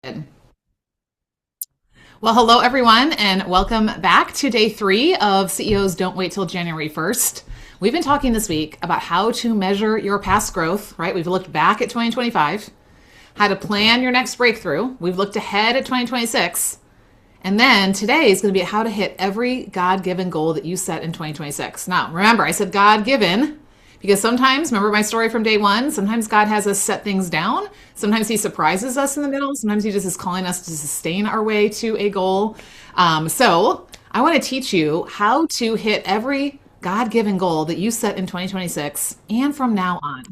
Well, hello everyone, and welcome back to day 3 of CEOs Don't Wait Till January 1st. We've been talking this week about how to measure your past growth, right? We've looked back at 2025, how to plan your next breakthrough. We've looked ahead at 2026. And then today is going to be how to hit every God-given goal that you set in 2026. Now, remember, I said God-given because sometimes, remember my story from day 1, sometimes God has us set things down. Sometimes he surprises us in the middle. Sometimes he just is calling us to sustain our way to a goal. So I want to teach you how to hit every God-given goal that you set in 2026 and from now on.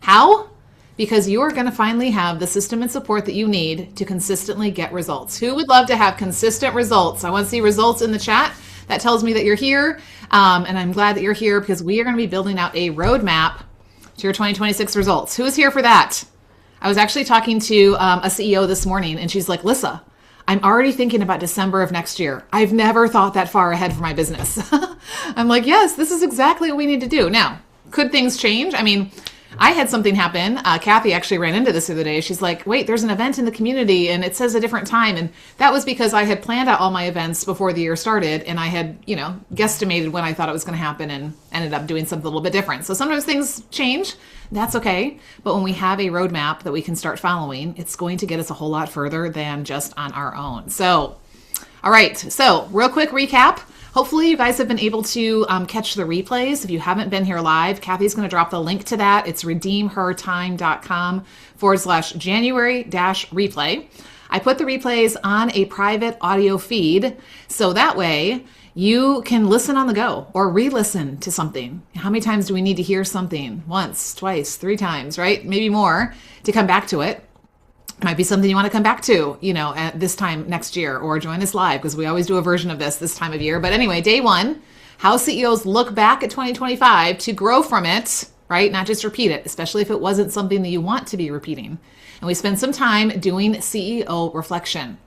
How? Because you are going to finally have the system and support that you need to consistently get results. Who would love to have consistent results? I want to see results in the chat. That tells me that you're here. And I'm glad that you're here because we are going to be building out a roadmap to your 2026 results. Who is here for that? I was actually talking to a CEO this morning, and she's like, Lissa, I'm already thinking about December of next year. I've never thought that far ahead for my business. I'm like, yes, this is exactly what we need to do. Now, could things change? I mean, I had something happen. Kathy actually ran into this the other day. She's like, wait, there's an event in the community and it says a different time. And that was because I had planned out all my events before the year started and I had, guesstimated when I thought it was going to happen and ended up doing something a little bit different. So sometimes things change. That's okay. But when we have a roadmap that we can start following, it's going to get us a whole lot further than just on our own. So, all right. So real quick recap. Hopefully you guys have been able to catch the replays. If you haven't been here live, Kathy's going to drop the link to that. It's redeemhertime.com/January-replay. I put the replays on a private audio feed. So that way you can listen on the go or re-listen to something. How many times do we need to hear something? Once, twice, 3 times, right? Maybe more to come back to it. Might be something you want to come back to, at this time next year or join us live because we always do a version of this time of year. But anyway, day 1, how CEOs look back at 2025 to grow from it, right? Not just repeat it, especially if it wasn't something that you want to be repeating. And we spend some time doing CEO reflection.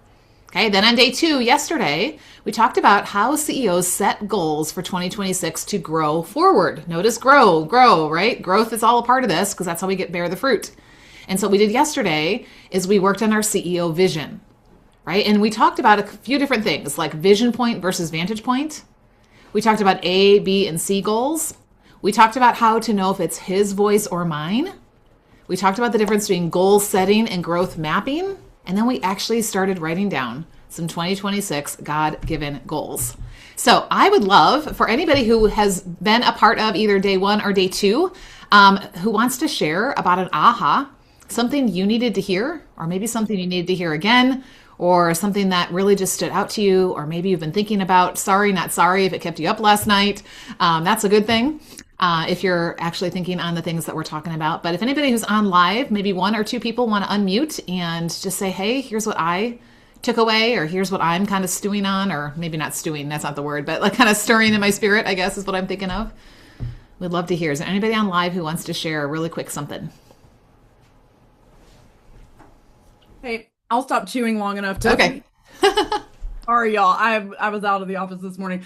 Okay, then on day 2, yesterday, we talked about how CEOs set goals for 2026 to grow forward. Notice grow, right? Growth is all a part of this because that's how we bear the fruit. And so what we did yesterday is we worked on our CEO vision, right? And we talked about a few different things like vision point versus vantage point. We talked about A, B, and C goals. We talked about how to know if it's his voice or mine. We talked about the difference between goal setting and growth mapping. And then we actually started writing down some 2026 God-given goals. So I would love for anybody who has been a part of either day 1 or day 2, who wants to share about an aha, something you needed to hear, or maybe something you needed to hear again, or something that really just stood out to you, or maybe you've been thinking about, sorry, not sorry if it kept you up last night. That's a good thing if you're actually thinking on the things that we're talking about. But if anybody who's on live, maybe 1 or 2 people want to unmute and just say, hey, here's what I took away, or here's what I'm kind of stewing on, or maybe not stewing, that's not the word, but like kind of stirring in my spirit, I guess is what I'm thinking of. We'd love to hear. Is there anybody on live who wants to share really quick something? Hey, I'll stop chewing long enough to. Okay. Sorry, y'all. I was out of the office this morning.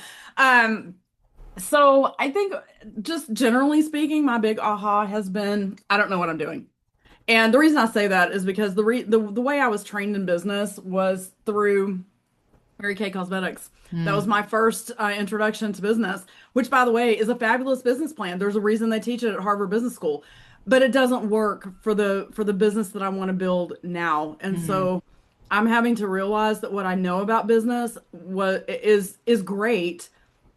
So I think just generally speaking, my big aha has been, I don't know what I'm doing. And the reason I say that is because the way I was trained in business was through Mary Kay Cosmetics. That was my first introduction to business, which, by the way, is a fabulous business plan. There's a reason they teach it at Harvard Business School. But it doesn't work for the business that I want to build now. And so I'm having to realize that what I know about business is great,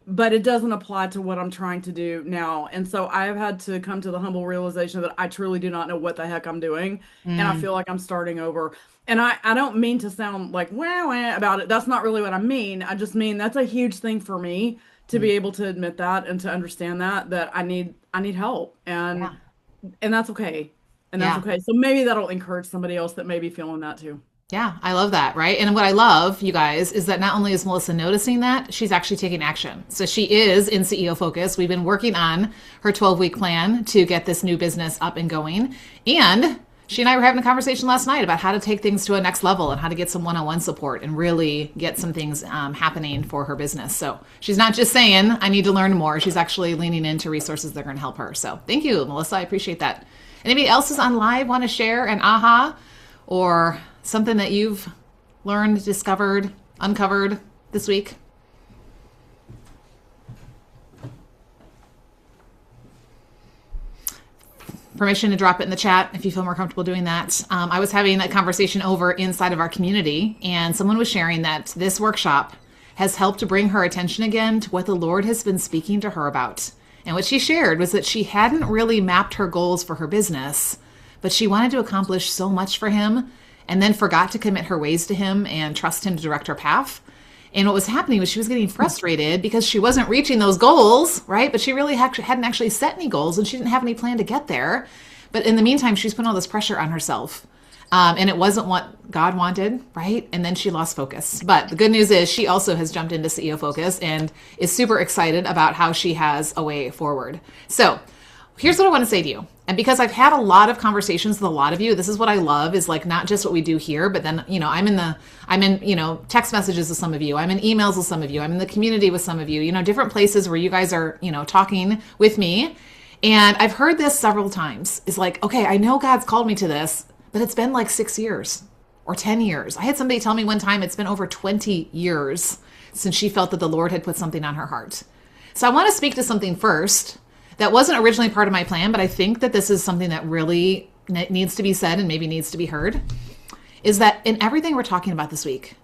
but it doesn't apply to what I'm trying to do now. And so I have had to come to the humble realization that I truly do not know what the heck I'm doing. And I feel like I'm starting over. And I don't mean to sound like wah, wah about it. That's not really what I mean. I just mean that's a huge thing for me to be able to admit that and to understand that I need help. And that's okay. And that's okay. So maybe that'll encourage somebody else that may be feeling that too. Yeah, I love that, right? And what I love, you guys, is that not only is Melissa noticing that, she's actually taking action. So she is in CEO focus. We've been working on her 12-week plan to get this new business up and going. And she and I were having a conversation last night about how to take things to a next level and how to get some one-on-one support and really get some things happening for her business. So she's not just saying, I need to learn more. She's actually leaning into resources that are going to help her. So thank you, Melissa. I appreciate that. Anybody else is on live want to share an aha or Something that you've learned, discovered, uncovered this week? Permission to drop it in the chat if you feel more comfortable doing that. I was having a conversation over inside of our community, and someone was sharing that this workshop has helped to bring her attention again to what the Lord has been speaking to her about. And what she shared was that she hadn't really mapped her goals for her business, but she wanted to accomplish so much for him and then forgot to commit her ways to him and trust him to direct her path. And what was happening was she was getting frustrated because she wasn't reaching those goals, right? But she really hadn't actually set any goals, and she didn't have any plan to get there. But in the meantime, she's putting all this pressure on herself. And it wasn't what God wanted, right? And then she lost focus. But the good news is she also has jumped into CEO Focus and is super excited about how she has a way forward. So here's what I want to say to you. And because I've had a lot of conversations with a lot of you, this is what I love, is like not just what we do here, but then, I'm in text messages with some of you. I'm in emails with some of you. I'm in the community with some of you, different places where you guys are, talking with me. And I've heard this several times. It's like, okay, I know God's called me to this, but it's been like 6 years or 10 years. I had somebody tell me one time it's been over 20 years since she felt that the Lord had put something on her heart. So I want to speak to something first that wasn't originally part of my plan, but I think that this is something that really needs to be said and maybe needs to be heard, is that in everything we're talking about this week,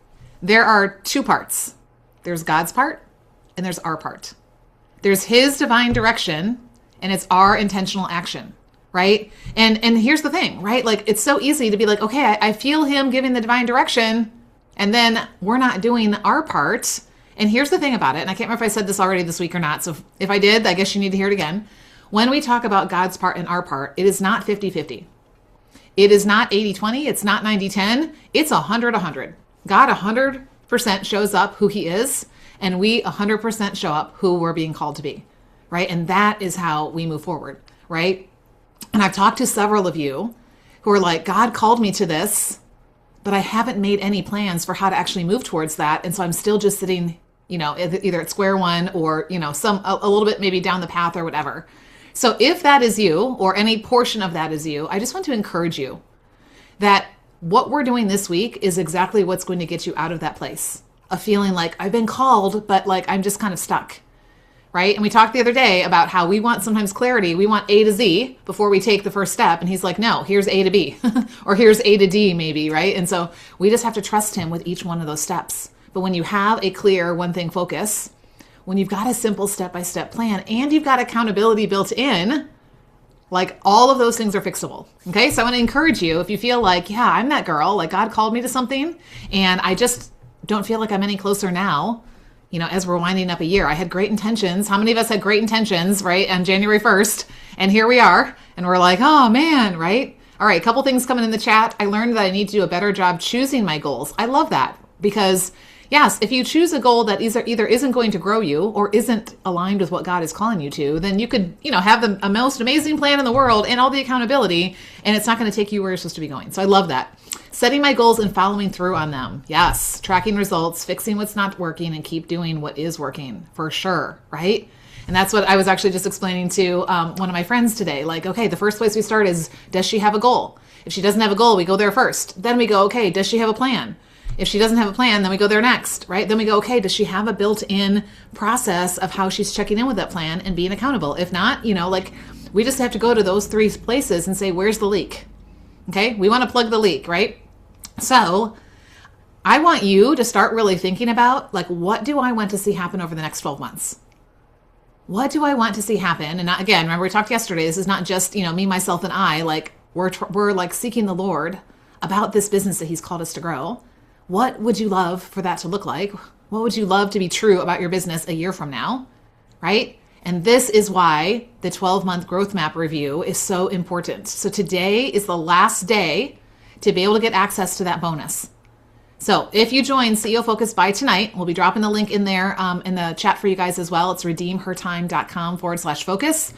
there are two parts. There's God's part and there's our part. There's his divine direction and it's our intentional action, right? And here's the thing, right? Like, it's so easy to be like, okay, I feel him giving the divine direction, and then we're not doing our part. And here's the thing about it, and I can't remember if I said this already this week or not, so if I did, I guess you need to hear it again. When we talk about God's part and our part, it is not 50-50. It is not 80-20. It's not 90-10. It's 100-100. God 100% shows up who he is, and we 100% show up who we're being called to be, right? And that is how we move forward, right? And I've talked to several of you who are like, God called me to this, but I haven't made any plans for how to actually move towards that. And so I'm still just sitting, either at square one or, a little bit maybe down the path or whatever. So if that is you, or any portion of that is you, I just want to encourage you that what we're doing this week is exactly what's going to get you out of that place of feeling like I've been called, but like I'm just kind of stuck, right? And we talked the other day about how we want sometimes clarity. We want A to Z before we take the first step. And he's like, no, here's A to B or here's A to D maybe, right? And so we just have to trust him with each one of those steps. But when you have a clear one thing focus, when you've got a simple step-by-step plan and you've got accountability built in, like all of those things are fixable. Okay. So I want to encourage you, if you feel like, yeah, I'm that girl, like God called me to something and I just don't feel like I'm any closer now, as we're winding up a year. I had great intentions. How many of us had great intentions, right? On January 1st. And here we are. And we're like, oh man, right? All right. A couple things coming in the chat. I learned that I need to do a better job choosing my goals. I love that because yes, if you choose a goal that either isn't going to grow you or isn't aligned with what God is calling you to, then you could, have the most amazing plan in the world and all the accountability, and it's not going to take you where you're supposed to be going. So I love that. Setting my goals and following through on them. Yes. Tracking results, fixing what's not working, and keep doing what is working for sure. Right. And that's what I was actually just explaining to one of my friends today. Like, okay, the first place we start is, does she have a goal? If she doesn't have a goal, we go there first. Then we go, okay, does she have a plan? If she doesn't have a plan, then we go there next, right? Then we go, okay, does she have a built-in process of how she's checking in with that plan and being accountable? If not, we just have to go to those three places and say, where's the leak? Okay, we want to plug the leak, right? So I want you to start really thinking about, like, what do I want to see happen over the next 12 months? What do I want to see happen? And not, again, remember we talked yesterday, this is not just, me, myself, and I, like we're like seeking the Lord about this business that he's called us to grow. What would you love for that to look like? What would you love to be true about your business a year from now, right? And this is why the 12-month growth map review is so important. So today is the last day to be able to get access to that bonus. So if you join CEO Focus by tonight, we'll be dropping the link in there in the chat for you guys as well. It's redeemhertime.com/focus.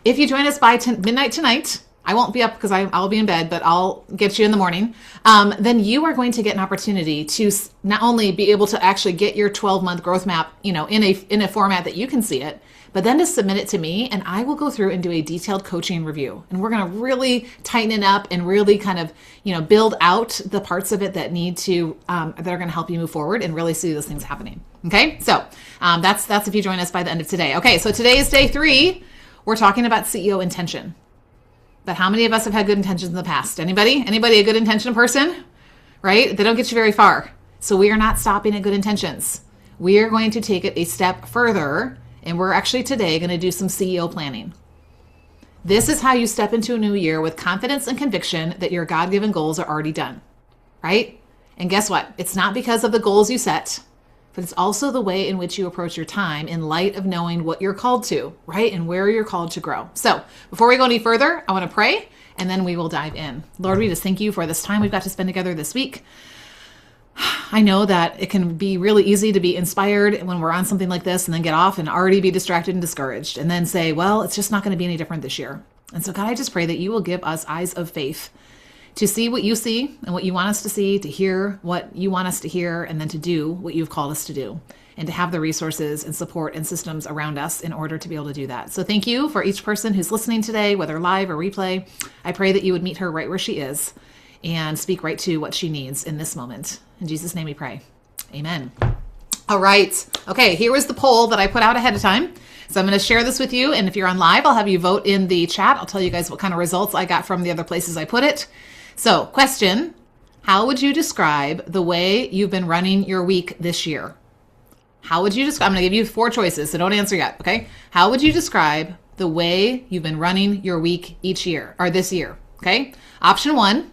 If you join us by midnight tonight, I won't be up because I'll be in bed, but I'll get you in the morning. Then you are going to get an opportunity to not only be able to actually get your 12-month growth map, in a format that you can see it, but then to submit it to me, and I will go through and do a detailed coaching review. And we're going to really tighten it up and really kind of, build out the parts of it that need to, that are going to help you move forward and really see those things happening. Okay. So, that's if you join us by the end of today. Okay. So today is day 3. We're talking about CEO intention. But how many of us have had good intentions in the past? Anybody a good intention person? Right? They don't get you very far. So we are not stopping at good intentions. We are going to take it a step further, and we're actually today going to do some CEO planning. This is how you step into a new year with confidence and conviction that your God-given goals are already done, right? And guess what? It's not because of the goals you set, but it's also the way in which you approach your time in light of knowing what you're called to, right? And where you're called to grow. So before we go any further, I want to pray, and then we will dive in. Lord, we just thank you for this time we've got to spend together this week. I know that it can be really easy to be inspired when we're on something like this and then get off and already be distracted and discouraged and then say, well, it's just not going to be any different this year. And so God, I just pray that you will give us eyes of faith to see what you see and what you want us to see, to hear what you want us to hear, and then to do what you've called us to do, and to have the resources and support and systems around us in order to be able to do that. So thank you for each person who's listening today, whether live or replay. I pray that you would meet her right where she is and speak right to what she needs in this moment. In Jesus' name we pray. Amen. All right. Okay, here was the poll that I put out ahead of time. So I'm going to share this with you. And if you're on live, I'll have you vote in the chat. I'll tell you guys what kind of results I got from the other places I put it. So question, how would you describe the way you've been running your week this year? How would you describe, I'm going to give you 4 choices, so don't answer yet, okay? How would you describe the way you've been running your week each year, or this year, okay? Option 1,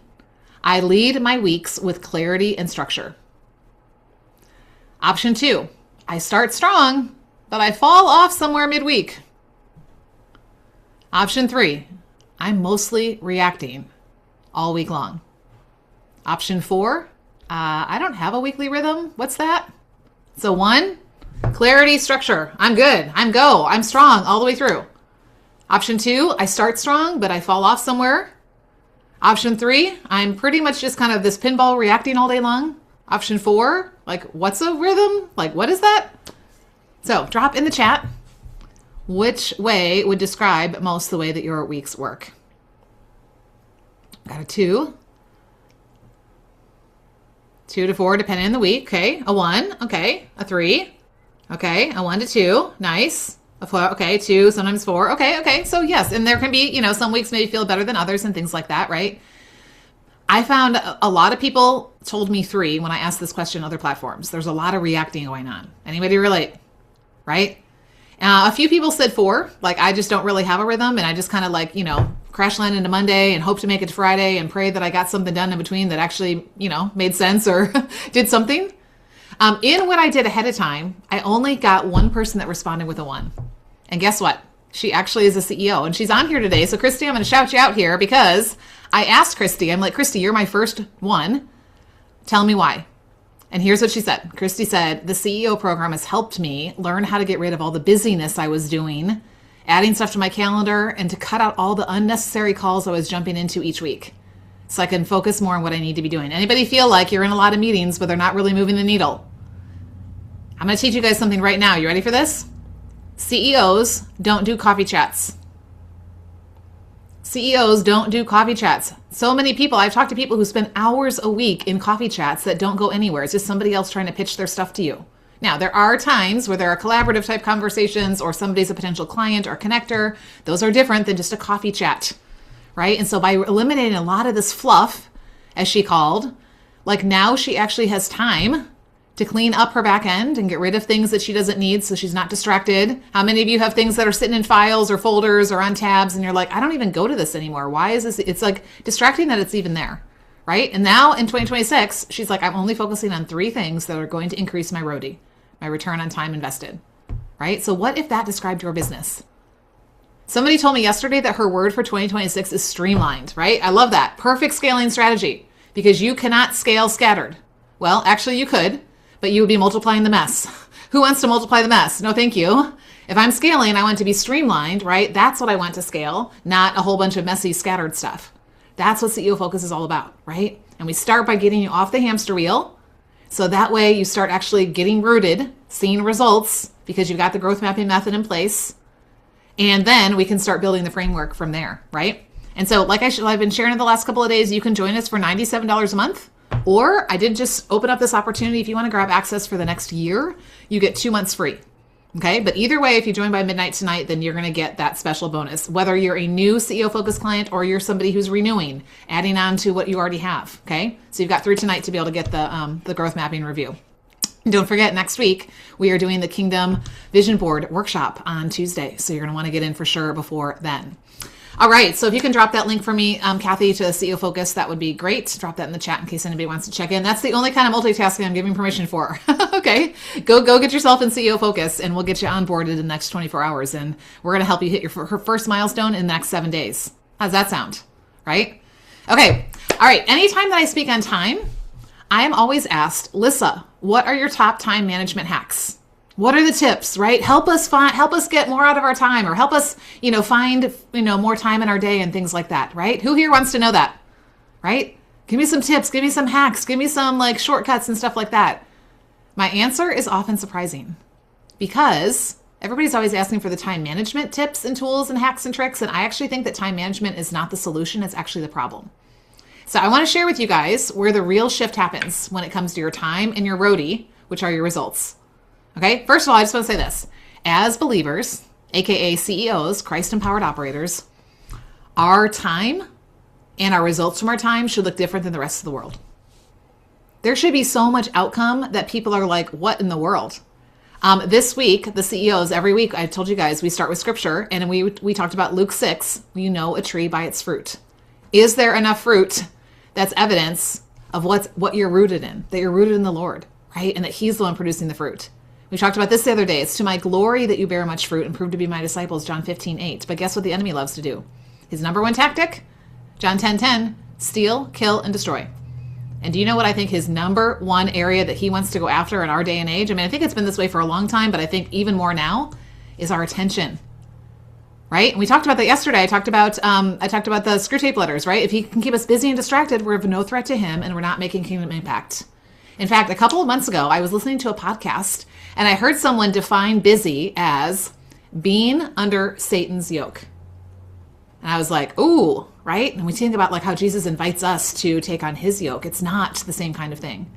I lead my weeks with clarity and structure. Option 2, I start strong, but I fall off somewhere midweek. Option 3, I'm mostly reacting all week long. Option 4, I don't have a weekly rhythm. What's that? So 1, clarity, structure. I'm good. I'm strong all the way through. Option 2, I start strong, but I fall off somewhere. Option 3, I'm pretty much just kind of this pinball reacting all day long. Option 4, like, what's a rhythm? Like, what is that? So drop in the chat which way would describe most the way that your weeks work. Got a 2 to 4, depending on the week. Okay. A 1. Okay. A 3. Okay. A 1 to 2. Nice. A 4. Okay. 2, sometimes 4. Okay. Okay. So yes. And there can be, some weeks maybe feel better than others and things like that, right? I found a lot of people told me 3 when I asked this question on other platforms. There's a lot of reacting going on. Anybody relate? Right? A few people said 4, like I just don't really have a rhythm and I just kind of like, crash land into Monday and hope to make it to Friday and pray that I got something done in between that actually, made sense or did something. In what I did ahead of time, I only got one person that responded with a 1. And guess what? She actually is a CEO and she's on here today. So Christy, I'm going to shout you out here because I asked Christy, I'm like, Christy, you're my first one. Tell me why. And here's what she said. Christy said, the CEO program has helped me learn how to get rid of all the busyness I was doing, adding stuff to my calendar, and to cut out all the unnecessary calls I was jumping into each week so I can focus more on what I need to be doing. Anybody feel like you're in a lot of meetings, but they're not really moving the needle? I'm going to teach you guys something right now. You ready for this? CEOs don't do coffee chats. CEOs don't do coffee chats. So many people, I've talked to people who spend hours a week in coffee chats that don't go anywhere. It's just somebody else trying to pitch their stuff to you. Now, there are times where there are collaborative type conversations or somebody's a potential client or connector. Those are different than just a coffee chat, right? And so by eliminating a lot of this fluff, as she called, like now she actually has time to clean up her back end and get rid of things that she doesn't need so she's not distracted. How many of you have things that are sitting in files or folders or on tabs and you're like, I don't even go to this anymore. Why is this? It's like distracting that it's even there, right? And now in 2026, she's like, I'm only focusing on 3 things that are going to increase my RODI, my return on time invested, right? So what if that described your business? Somebody told me yesterday that her word for 2026 is streamlined, right? I love that. Perfect scaling strategy because you cannot scale scattered. Well, actually you could, but you would be multiplying the mess. Who wants to multiply the mess? No, thank you. If I'm scaling, I want to be streamlined, right? That's what I want to scale, not a whole bunch of messy, scattered stuff. That's what CEO Focus is all about, right? And we start by getting you off the hamster wheel. So that way you start actually getting rooted, seeing results, because you've got the growth mapping method in place. And then we can start building the framework from there, right? And so like I've been sharing in the last couple of days, you can join us for $97 a month. Or I did just open up this opportunity. If you want to grab access for the next year, you get 2 months free. Okay. But either way, if you join by midnight tonight, then you're going to get that special bonus, whether you're a new CEO Focus client or you're somebody who's renewing, adding on to what you already have. Okay. So you've got through tonight to be able to get the growth mapping review. And don't forget, next week, we are doing the Kingdom Vision Board workshop on Tuesday. So you're going to want to get in for sure before then. All right. So if you can drop that link for me, Kathy, to CEO Focus, that would be great. Drop that in the chat in case anybody wants to check in. That's the only kind of multitasking I'm giving permission for. Okay. Go get yourself in CEO Focus and we'll get you onboarded in the next 24 hours. And we're going to help you hit your first milestone in the next 7 days. How's that sound? Right? Okay. All right. Anytime that I speak on time, I am always asked, Lissa, what are your top time management hacks? What are the tips, right? Help us get more out of our time, or help us, find, more time in our day and things like that, right? Who here wants to know that, right? Give me some tips, give me some hacks, give me some like shortcuts and stuff like that. My answer is often surprising because everybody's always asking for the time management tips and tools and hacks and tricks. And I actually think that time management is not the solution. It's actually the problem. So I want to share with you guys where the real shift happens when it comes to your time and your roadie, which are your results. Okay, first of all, I just want to say this. As believers, aka CEOs, Christ-empowered operators, our time and our results from our time should look different than the rest of the world. There should be so much outcome that people are like, what in the world? This week, the CEOs, every week, I told you guys, we start with scripture, and we talked about Luke 6, you know a tree by its fruit. Is there enough fruit that's evidence of what you're rooted in, that you're rooted in the Lord, right? And that he's the one producing the fruit. We talked about this the other day. It's to my glory that you bear much fruit and prove to be my disciples, John 15:8. But guess what the enemy loves to do? His number one tactic, John 10:10, steal, kill, and destroy. And do you know what I think his number one area that he wants to go after in our day and age? I mean, I think it's been this way for a long time, but I think even more now is our attention, right? And we talked about that yesterday. I talked about the screw tape letters, right? If he can keep us busy and distracted, we're of no threat to him and we're not making kingdom impact. In fact, a couple of months ago, I was listening to a podcast and I heard someone define busy as being under Satan's yoke. And I was like, ooh, right? And we think about like how Jesus invites us to take on his yoke. It's not the same kind of thing.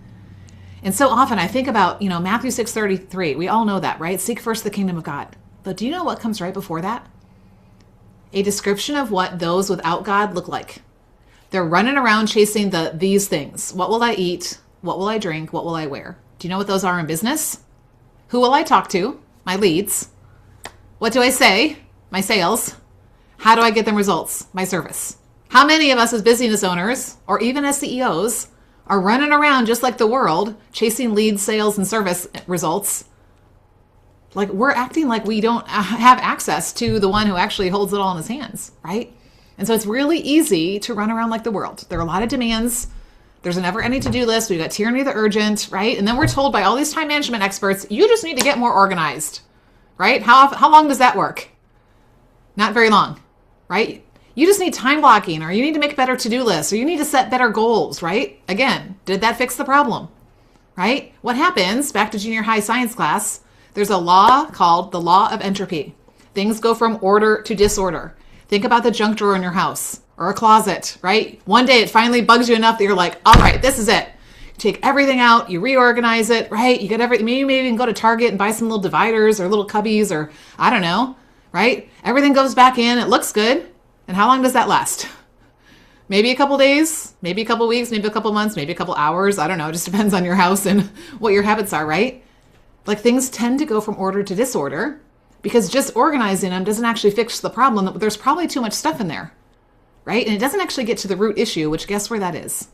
And so often I think about, Matthew 6:33. We all know that, right? Seek first the kingdom of God. But do you know what comes right before that? A description of what those without God look like. They're running around chasing these things. What will I eat? What will I drink? What will I wear? Do you know what those are in business? Who will I talk to? My leads. What do I say? My sales. How do I get them results? My service. How many of us as business owners, or even as CEOs, are running around just like the world, chasing leads, sales, and service results? Like we're acting like we don't have access to the one who actually holds it all in his hands, right? And so it's really easy to run around like the world. There are a lot of demands. There's a never-ending to-do list. We've got tyranny of the urgent, right? And then we're told by all these time management experts, you just need to get more organized, right? How long does that work? Not very long, right? You just need time blocking, or you need to make better to-do lists, or you need to set better goals, right? Again, did that fix the problem, right? What happens, back to junior high science class, there's a law called the law of entropy. Things go from order to disorder. Think about the junk drawer in your house or a closet, right? One day it finally bugs you enough that you're like, all right, this is it. You take everything out, you reorganize it, right? You get maybe you even go to Target and buy some little dividers or little cubbies or I don't know, right? Everything goes back in, it looks good. And how long does that last? Maybe a couple days, maybe a couple weeks, maybe a couple months, maybe a couple hours. I don't know. It just depends on your house and what your habits are, right? Like things tend to go from order to disorder because just organizing them doesn't actually fix the problem. There's probably too much stuff in there, right? And it doesn't actually get to the root issue, which guess where that is?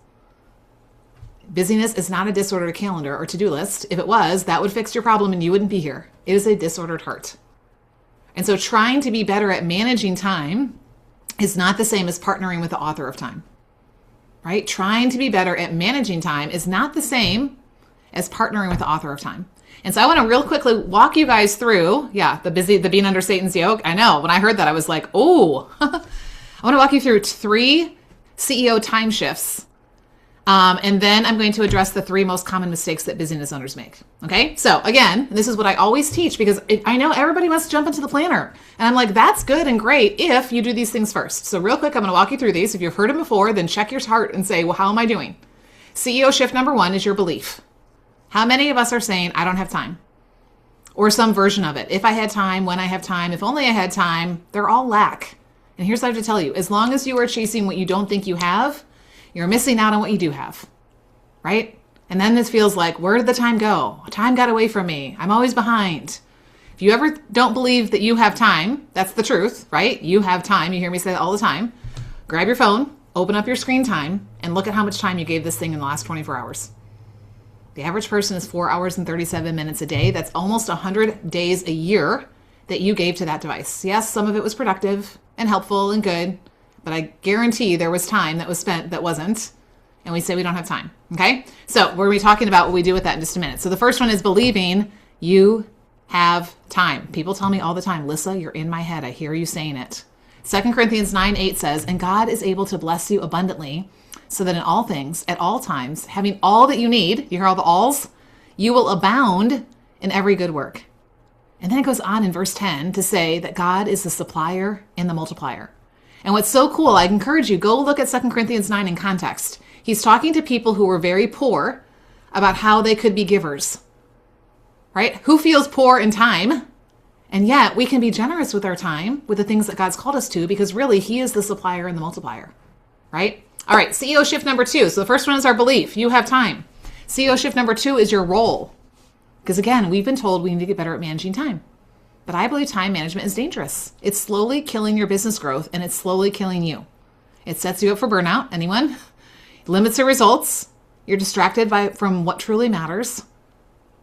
Busyness is not a disordered calendar or to-do list. If it was, that would fix your problem and you wouldn't be here. It is a disordered heart. And so trying to be better at managing time is not the same as partnering with the author of time, right? Trying to be better at managing time is not the same as partnering with the author of time. And so I want to real quickly walk you guys through, the being under Satan's yoke. I know, when I heard that, I was like, oh, I want to walk you through 3 CEO time shifts. And then I'm going to address the 3 most common mistakes that business owners make. Okay. So again, this is what I always teach because I know everybody wants to jump into the planner. And I'm like, that's good and great if you do these things first. So real quick, I'm going to walk you through these. If you've heard them before, then check your heart and say, well, how am I doing? CEO shift number 1 is your belief. How many of us are saying, I don't have time? Or some version of it. If I had time, when I have time, if only I had time, they're all lack. And here's what I have to tell you. As long as you are chasing what you don't think you have, you're missing out on what you do have, right? And then this feels like, where did the time go? Time got away from me. I'm always behind. If you ever don't believe that you have time, that's the truth, right? You have time. You hear me say that all the time. Grab your phone, open up your screen time, and look at how much time you gave this thing in the last 24 hours. The average person is 4 hours and 37 minutes a day. That's almost 100 days a year that you gave to that device. Yes, some of it was productive and helpful and good, but I guarantee there was time that was spent that wasn't. And we say we don't have time. Okay. So we're going to be talking about what we do with that in just a minute. So the first one is believing you have time. People tell me all the time, Lissa, you're in my head. I hear you saying it. 2 Corinthians 9:8 says, and God is able to bless you abundantly so that in all things, at all times, having all that you need, you hear all the alls, you will abound in every good work. And then it goes on in verse 10 to say that God is the supplier and the multiplier. And what's so cool, I encourage you, go look at 2 Corinthians 9 in context. He's talking to people who were very poor about how they could be givers, right? Who feels poor in time? And yet we can be generous with our time, with the things that God's called us to, because really he is the supplier and the multiplier, right? All right, CEO shift number 2. So the first one is our belief. You have time. CEO shift number 2 is your role. Because again, we've been told we need to get better at managing time. But I believe time management is dangerous. It's slowly killing your business growth and it's slowly killing you. It sets you up for burnout. Anyone? Limits your results. You're distracted from what truly matters.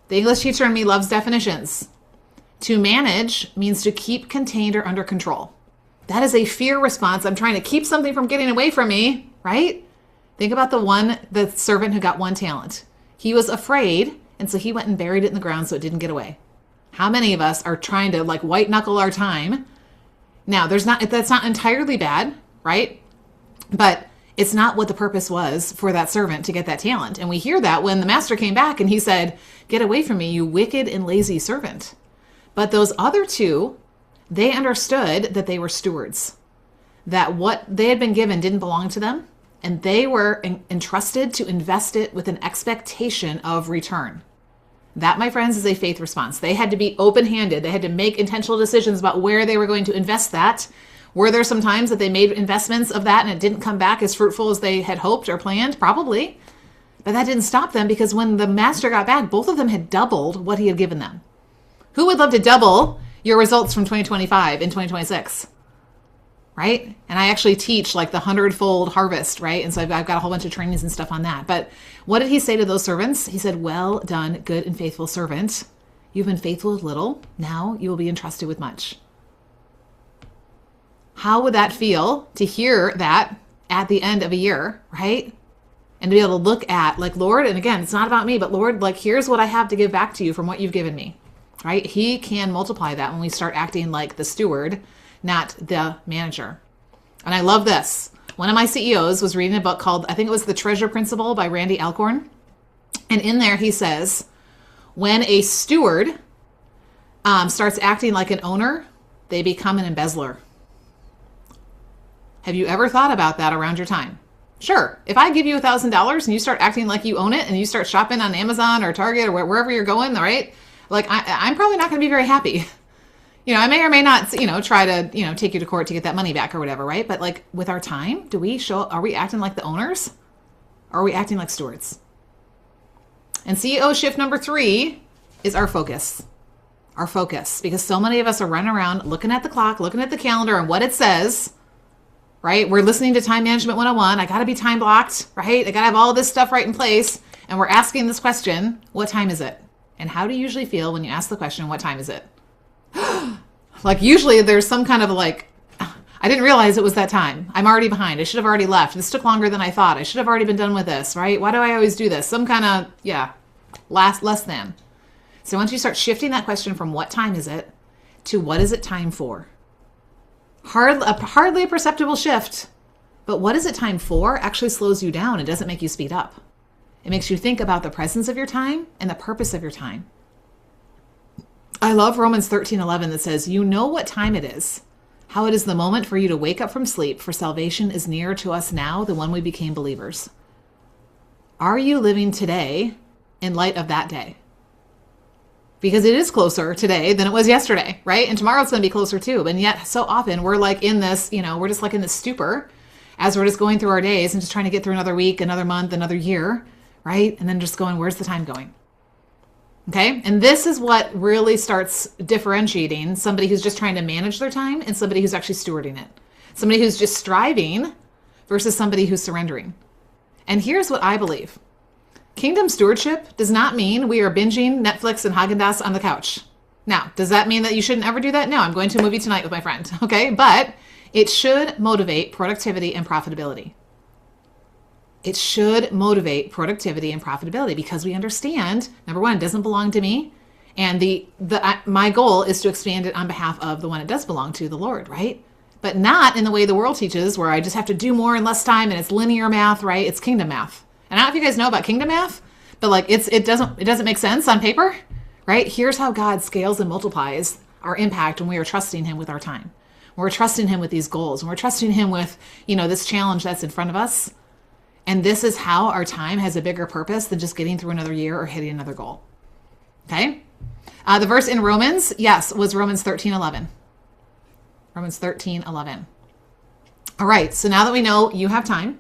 The English teacher in me loves definitions. To manage means to keep contained or under control. That is a fear response. I'm trying to keep something from getting away from me, right? Think about the servant who got 1 talent. He was afraid, and so he went and buried it in the ground so it didn't get away. How many of us are trying to like white knuckle our time? Now, that's not entirely bad, right? But it's not what the purpose was for that servant to get that talent. And we hear that when the master came back and he said, get away from me, you wicked and lazy servant. But those other 2, they understood that they were stewards, that what they had been given didn't belong to them. And they were entrusted to invest it with an expectation of return. That, my friends, is a faith response. They had to be open-handed. They had to make intentional decisions about where they were going to invest that. Were there some times that they made investments of that and it didn't come back as fruitful as they had hoped or planned? Probably. But that didn't stop them because when the master got back, both of them had doubled what he had given them. Who would love to double your results from 2025 in 2026? Right? And I actually teach like the 100-fold harvest, right? And so I've got a whole bunch of trainings and stuff on that. But what did he say to those servants? He said, well done, good and faithful servant. You've been faithful with little. Now you will be entrusted with much. How would that feel to hear that at the end of a year, right? And to be able to look at like, Lord, and again, it's not about me, but Lord, like, here's what I have to give back to you from what you've given me, right? He can multiply that when we start acting like the steward, not the manager. And I love this. One of my CEOs was reading a book called, I think it was The Treasure Principle by Randy Alcorn. And in there he says, when a steward starts acting like an owner, they become an embezzler. Have you ever thought about that around your time? Sure. If I give you $1,000 and you start acting like you own it and you start shopping on Amazon or Target or wherever you're going, right? Like I'm probably not going to be very happy. You know, I may or may not, try to, take you to court to get that money back or whatever, right? But like with our time, are we acting like the owners? Or are we acting like stewards? And CEO shift number 3 is our focus. Our focus. Because so many of us are running around looking at the clock, looking at the calendar and what it says, right? We're listening to Time Management 101. I got to be time blocked, right? I got to have all this stuff right in place. And we're asking this question, what time is it? And how do you usually feel when you ask the question, what time is it? Like usually there's some kind of like, I didn't realize it was that time. I'm already behind. I should have already left. This took longer than I thought. I should have already been done with this, right? Why do I always do this? Some kind of, less than. So once you start shifting that question from what time is it to what is it time for? Hardly a perceptible shift, but what is it time for actually slows you down. It doesn't make you speed up. It makes you think about the presence of your time and the purpose of your time. I love Romans 13:11 that says, you know what time it is, how it is the moment for you to wake up from sleep, for salvation is nearer to us now than when we became believers. Are you living today in light of that day? Because it is closer today than it was yesterday, right? And tomorrow's going to be closer too. And yet so often we're like in this, we're just like in this stupor as we're just going through our days and just trying to get through another week, another month, another year, right? And then just going, where's the time going? Okay. And this is what really starts differentiating somebody who's just trying to manage their time and somebody who's actually stewarding it. Somebody who's just striving versus somebody who's surrendering. And here's what I believe. Kingdom stewardship does not mean we are binging Netflix and Haagen-Dazs on the couch. Now, does that mean that you shouldn't ever do that? No, I'm going to a movie tonight with my friend. Okay. But it should motivate productivity and profitability. It should motivate productivity and profitability because we understand, number one, it doesn't belong to me. And my goal is to expand it on behalf of the one it does belong to, the Lord, right? But not in the way the world teaches where I just have to do more in less time and it's linear math, right? It's kingdom math. And I don't know if you guys know about kingdom math, but like it doesn't make sense on paper, right? Here's how God scales and multiplies our impact when we are trusting him with our time. When we're trusting him with these goals. When we're trusting him with, this challenge that's in front of us. And this is how our time has a bigger purpose than just getting through another year or hitting another goal. Okay? The verse in Romans, yes, was Romans 13:11. Romans 13:11. All right, so now that we know you have time,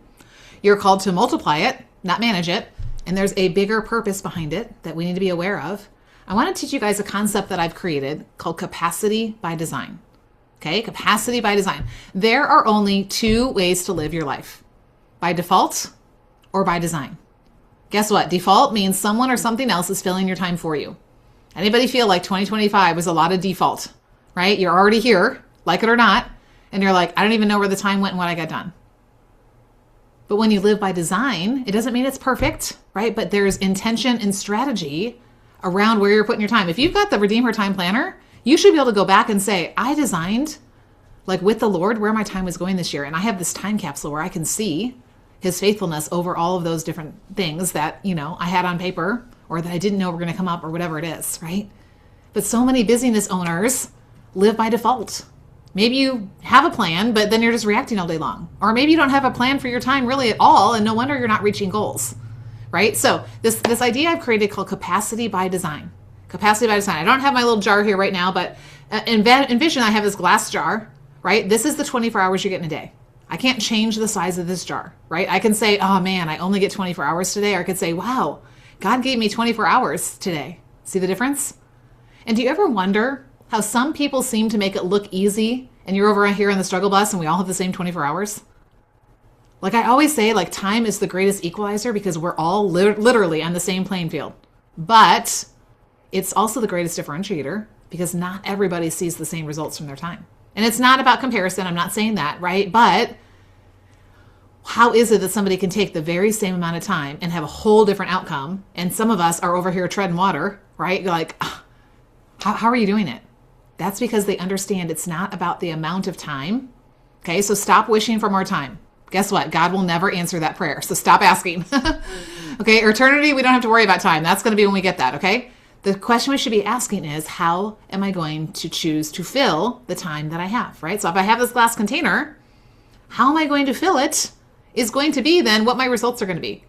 you're called to multiply it, not manage it, and there's a bigger purpose behind it that we need to be aware of. I want to teach you guys a concept that I've created called capacity by design. Okay, capacity by design. There are only two ways to live your life. By default or by design. Guess what? Default means someone or something else is filling your time for you. Anybody feel like 2025 was a lot of default, right? You're already here, like it or not, and you're like, I don't even know where the time went and what I got done. But when you live by design, it doesn't mean it's perfect, right? But there's intention and strategy around where you're putting your time. If you've got the Redeemer Time Planner, you should be able to go back and say, I designed, like with the Lord, where my time was going this year. And I have this time capsule where I can see his faithfulness over all of those different things that, I had on paper or that I didn't know were going to come up or whatever it is, right? But so many busyness owners live by default. Maybe you have a plan, but then you're just reacting all day long. Or maybe you don't have a plan for your time really at all, and no wonder you're not reaching goals, right? So this idea I've created called capacity by design. Capacity by design. I don't have my little jar here right now, but envision I have this glass jar, right? This is the 24 hours you get in a day. I can't change the size of this jar, right? I can say, oh man, I only get 24 hours today. Or I could say, wow, God gave me 24 hours today. See the difference? And do you ever wonder how some people seem to make it look easy and you're over here on the struggle bus and we all have the same 24 hours? Like I always say, like time is the greatest equalizer because we're all literally on the same playing field. But it's also the greatest differentiator because not everybody sees the same results from their time. And it's not about comparison. I'm not saying that, right? But how is it that somebody can take the very same amount of time and have a whole different outcome? And some of us are over here treading water, right? You're like, how are you doing it? That's because they understand it's not about the amount of time. Okay, so stop wishing for more time. Guess what? God will never answer that prayer. So stop asking. Okay, eternity, we don't have to worry about time. That's going to be when we get that, okay? The question we should be asking is, how am I going to choose to fill the time that I have, right? So if I have this glass container, how am I going to fill it is going to be then what my results are going to be.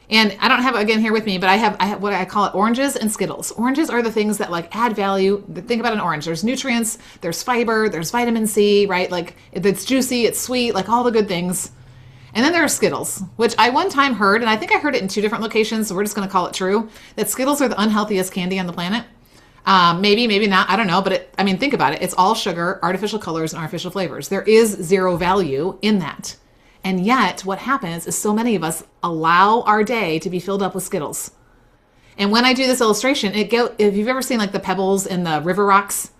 And I don't have it again here with me, but I have what I call it oranges and Skittles. Oranges are the things that like add value. Think about an orange. There's nutrients, there's fiber, there's vitamin C, right? Like it's juicy, it's sweet, like all the good things. And then there are Skittles, which I one time heard, and I think I heard it in 2 different locations, so we're just going to call it true, that Skittles are the unhealthiest candy on the planet. Maybe not, I don't know, but think about it. It's all sugar, artificial colors, and artificial flavors. There is zero value in that. And yet what happens is so many of us allow our day to be filled up with Skittles. And when I do this illustration, if you've ever seen like the pebbles in the river rocks,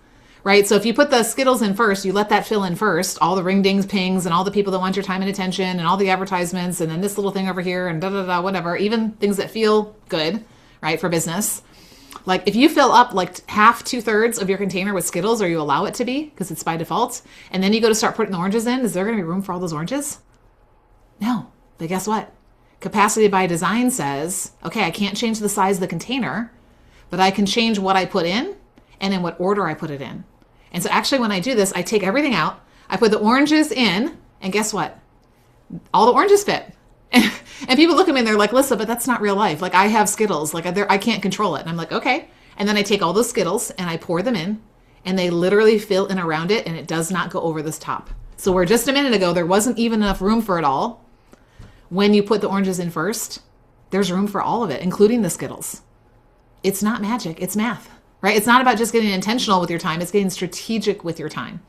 right? So if you put the Skittles in first, you let that fill in first, all the ring dings, pings, and all the people that want your time and attention and all the advertisements and then this little thing over here and whatever, even things that feel good, right, for business. Like if you fill up like half, 2/3 of your container with Skittles, or you allow it to be because it's by default, and then you go to start putting the oranges in, is there going to be room for all those oranges? No. But guess what? Capacity by design says, okay, I can't change the size of the container, but I can change what I put in and in what order I put it in. And so actually when I do this, I take everything out, I put the oranges in, and guess what? All the oranges fit. And people look at me and they're like, Lisa, but that's not real life. Like I have Skittles, like I can't control it. And I'm like, okay. And then I take all those Skittles and I pour them in, and they literally fill in around it, and it does not go over this top. So where just a minute ago, there wasn't even enough room for it all. When you put the oranges in first, there's room for all of it, including the Skittles. It's not magic, it's math, right? It's not about just getting intentional with your time. It's getting strategic with your time.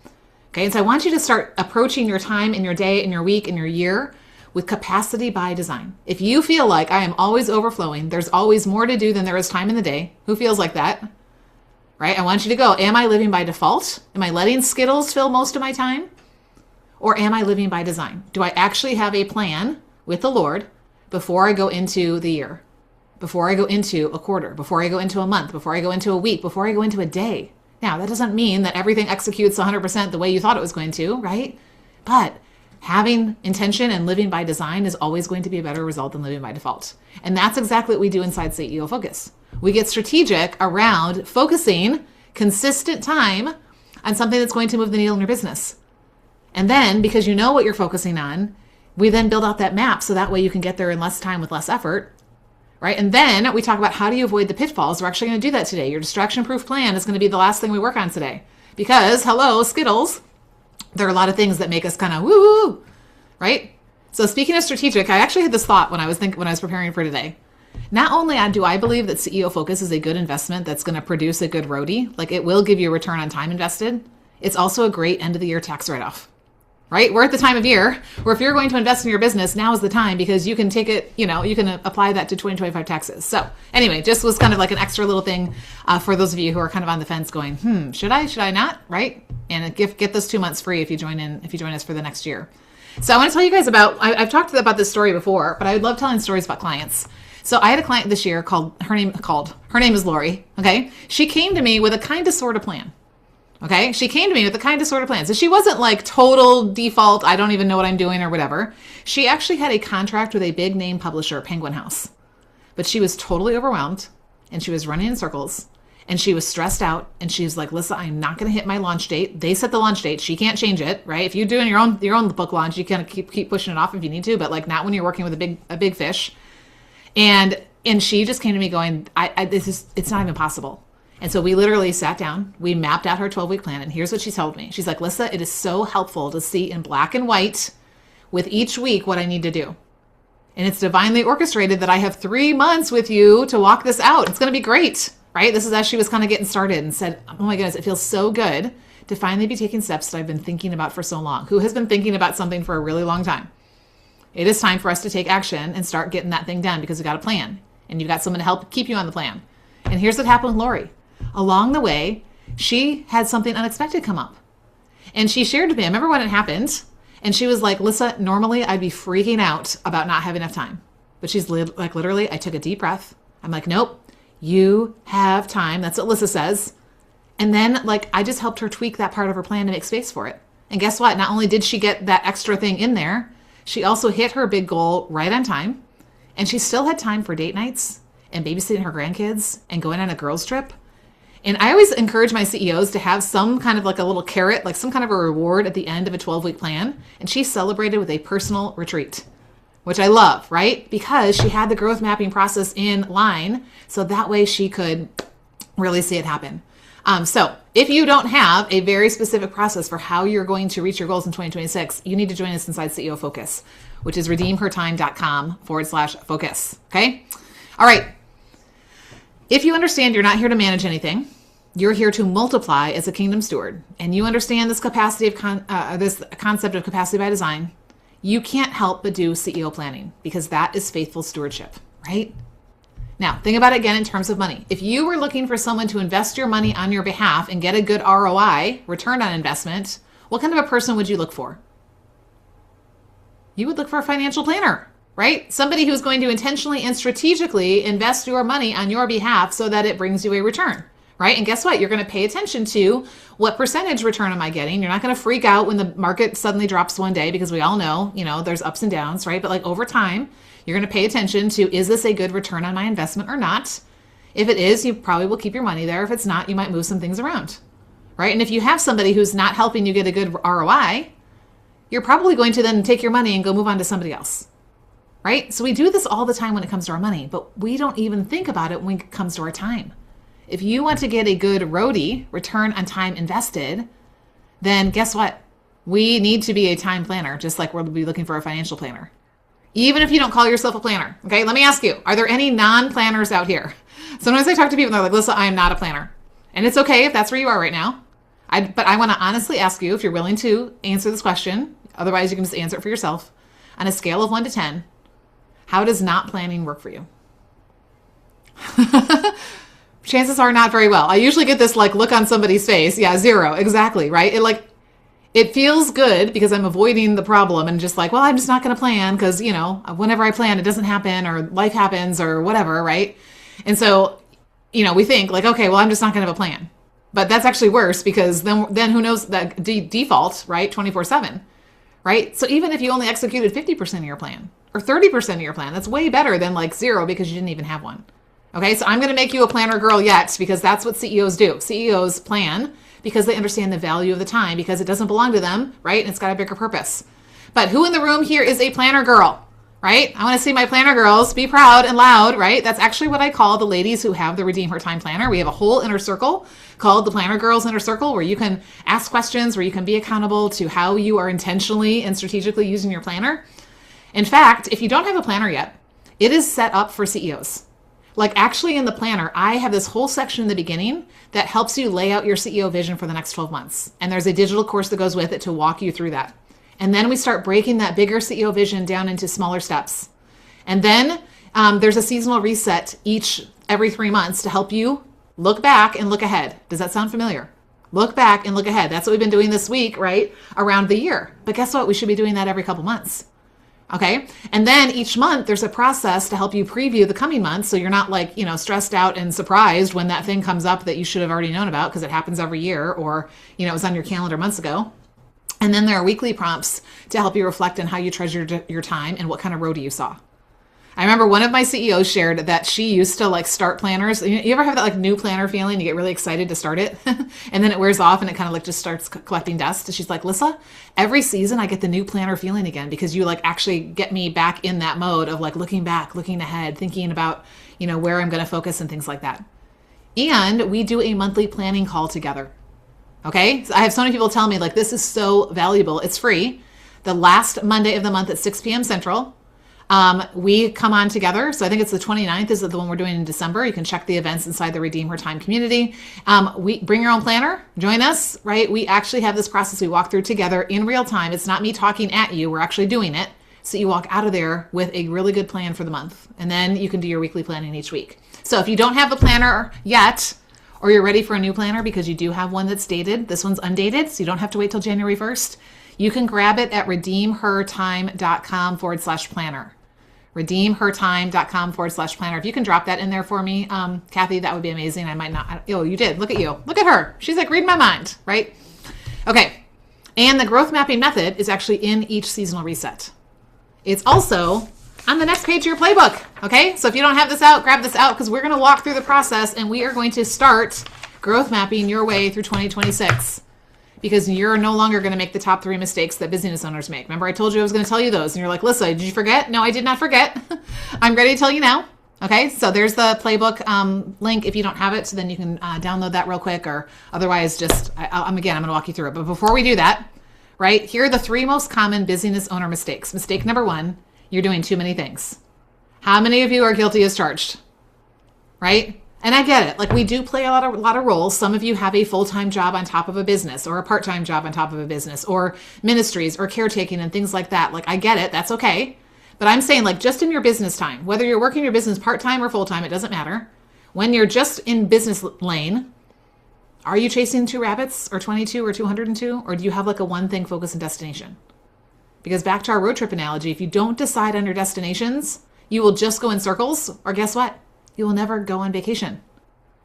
Okay. And so I want you to start approaching your time and your day and your week and your year with capacity by design. If you feel like I am always overflowing, there's always more to do than there is time in the day. Who feels like that? Right? I want you to go, am I living by default? Am I letting Skittles fill most of my time? Or am I living by design? Do I actually have a plan with the Lord before I go into the year, before I go into a quarter, before I go into a month, before I go into a week, before I go into a day? Now, that doesn't mean that everything executes 100% the way you thought it was going to, right? But having intention and living by design is always going to be a better result than living by default. And that's exactly what we do inside CEO Focus. We get strategic around focusing consistent time on something that's going to move the needle in your business. And then, because you know what you're focusing on, we then build out that map so that way you can get there in less time with less effort, right? And then we talk about how do you avoid the pitfalls. We're actually going to do that today. Your distraction-proof plan is going to be the last thing we work on today. Because, hello, Skittles, there are a lot of things that make us kind of woo-woo, right? So speaking of strategic, I actually had this thought when I was preparing for today. Not only do I believe that CEO Focus is a good investment that's going to produce a good RODI, like it will give you a return on time invested, it's also a great end of the year tax write-off, right? We're at the time of year where if you're going to invest in your business, now is the time because you can take it, you can apply that to 2025 taxes. So anyway, just was kind of like an extra little thing for those of you who are kind of on the fence going, should I not, right? And get this 2 months free if you join us for the next year. So I want to tell you guys about, I've talked about this story before, but I would love telling stories about clients. So I had a client this year her name is Lori. Okay. She came to me with a kind of sort of plan. Okay. She came to me with a kind of sort of plan. So she wasn't like total default, I don't even know what I'm doing or whatever. She actually had a contract with a big name publisher, Penguin House, but she was totally overwhelmed and she was running in circles and she was stressed out. And she was like, Lisa, I'm not going to hit my launch date. They set the launch date. She can't change it, right? If you're doing your own book launch, you can keep pushing it off if you need to, but like not when you're working with a big fish. And she just came to me going, it's not even possible. And so we literally sat down, we mapped out her 12-week plan. And here's what she told me. She's like, Lisa, it is so helpful to see in black and white with each week what I need to do. And it's divinely orchestrated that I have 3 months with you to walk this out. It's going to be great, right? This is as she was kind of getting started and said, oh my goodness, it feels so good to finally be taking steps that I've been thinking about for so long. Who has been thinking about something for a really long time? It is time for us to take action and start getting that thing done because we got a plan and you've got someone to help keep you on the plan. And here's what happened with Lori. Along the way, she had something unexpected come up. And she shared with me, I remember when it happened, and she was like, Lisa, normally I'd be freaking out about not having enough time. But she's like, literally, I took a deep breath. I'm like, nope, you have time. That's what Lisa says. And then like, I just helped her tweak that part of her plan to make space for it. And guess what? Not only did she get that extra thing in there, she also hit her big goal right on time. And she still had time for date nights and babysitting her grandkids and going on a girls trip. And I always encourage my CEOs to have some kind of like a little carrot, like some kind of a reward at the end of a 12-week plan. And she celebrated with a personal retreat, which I love, right? Because she had the growth mapping process in line. So that way she could really see it happen. So if you don't have a very specific process for how you're going to reach your goals in 2026, you need to join us inside CEO Focus, which is redeemhertime.com/focus. Okay. All right. If you understand you're not here to manage anything, you're here to multiply as a kingdom steward, and you understand this capacity of this concept of capacity by design, you can't help but do CEO planning because that is faithful stewardship, right? Now, think about it again in terms of money. If you were looking for someone to invest your money on your behalf and get a good ROI, return on investment, what kind of a person would you look for? You would look for a financial planner, right? Somebody who's going to intentionally and strategically invest your money on your behalf so that it brings you a return, right? And guess what? You're going to pay attention to what percentage return am I getting? You're not going to freak out when the market suddenly drops one day, because we all know, there's ups and downs, right? But like over time, you're going to pay attention to, is this a good return on my investment or not? If it is, you probably will keep your money there. If it's not, you might move some things around, right? And if you have somebody who's not helping you get a good ROI, you're probably going to then take your money and go move on to somebody else, right? So we do this all the time when it comes to our money, but we don't even think about it when it comes to our time. If you want to get a good RODI, return on time invested, then guess what? We need to be a time planner, just like we'll be looking for a financial planner. Even if you don't call yourself a planner, okay? Let me ask you, are there any non-planners out here? Sometimes I talk to people and they're like, Lisa, I am not a planner. And it's okay if that's where you are right now. But I want to honestly ask you, if you're willing to answer this question, otherwise you can just answer it for yourself. On a scale of 1 to 10, how does not planning work for you? Chances are not very well. I usually get this like look on somebody's face. Yeah, 0, exactly, right? It feels good because I'm avoiding the problem and just like, well, I'm just not going to plan because, whenever I plan, it doesn't happen or life happens or whatever, right? And so, we think like, okay, well, I'm just not going to have a plan. But that's actually worse, because then who knows that default, right? 24/7, right? So even if you only executed 50% of your plan or 30% of your plan, that's way better than like 0 because you didn't even have one. Okay, so I'm going to make you a planner girl yet, because that's what CEOs do. CEOs plan because they understand the value of the time, because it doesn't belong to them, right? And it's got a bigger purpose. But who in the room here is a planner girl, right? I want to see my planner girls be proud and loud, right? That's actually what I call the ladies who have the Redeem Her Time Planner. We have a whole inner circle called the Planner Girls Inner Circle, where you can ask questions, where you can be accountable to how you are intentionally and strategically using your planner. In fact, if you don't have a planner yet, it is set up for CEOs. Like actually in the planner, I have this whole section in the beginning that helps you lay out your CEO vision for the next 12 months. And there's a digital course that goes with it to walk you through that. And then we start breaking that bigger CEO vision down into smaller steps. And then there's a seasonal reset every 3 months to help you look back and look ahead. Does that sound familiar? Look back and look ahead. That's what we've been doing this week, right? Around the year. But guess what? We should be doing that every couple months. Okay. And then each month there's a process to help you preview the coming months. So you're not like, stressed out and surprised when that thing comes up that you should have already known about, because it happens every year, or, it was on your calendar months ago. And then there are weekly prompts to help you reflect on how you treasured your time and what kind of RODI you saw. I remember one of my CEOs shared that she used to like start planners. You ever have that like new planner feeling? You get really excited to start it and then it wears off and it kind of like just starts collecting dust. And she's like, Lisa, every season I get the new planner feeling again, because you like actually get me back in that mode of like looking back, looking ahead, thinking about, where I'm going to focus and things like that. And we do a monthly planning call together. Okay. So I have so many people tell me like, this is so valuable. It's free. The last Monday of the month at 6 p.m. Central. We come on together. So I think it's the 29th is the one we're doing in December. You can check the events inside the Redeem Her Time community. We bring your own planner, join us, right? We actually have this process we walk through together in real time. It's not me talking at you. We're actually doing it. So you walk out of there with a really good plan for the month. And then you can do your weekly planning each week. So if you don't have a planner yet, or you're ready for a new planner because you do have one that's dated, this one's undated, so you don't have to wait till January 1st. You can grab it at redeemhertime.com/planner. redeemhertime.com/planner. If you can drop that in there for me, Kathy, that would be amazing. I might not. Oh, you did. Look at you. Look at her. She's like, read my mind, right? Okay. And the growth mapping method is actually in each seasonal reset. It's also on the next page of your playbook. Okay. So if you don't have this out, grab this out, because we're going to walk through the process and we are going to start growth mapping your way through 2026. Because you're no longer going to make the top 3 mistakes that business owners make. Remember, I told you I was going to tell you those. And you're like, Lisa, did you forget? No, I did not forget. I'm ready to tell you now. Okay, so there's the playbook link. If you don't have it, so then you can download that real quick. Or otherwise, just, I'm going to walk you through it. But before we do that, right, here are the 3 most common business owner mistakes. Mistake number 1, you're doing too many things. How many of you are guilty as charged? Right? And I get it. Like we do play a lot of roles. Some of you have a full-time job on top of a business, or a part-time job on top of a business, or ministries or caretaking and things like that. Like I get it. That's okay. But I'm saying like just in your business time, whether you're working your business part-time or full-time, it doesn't matter. When you're just in business lane, are you chasing 2 rabbits or 22 or 202? Or do you have like a one thing focus and destination? Because back to our road trip analogy, if you don't decide on your destinations, you will just go in circles, or guess what? You will never go on vacation.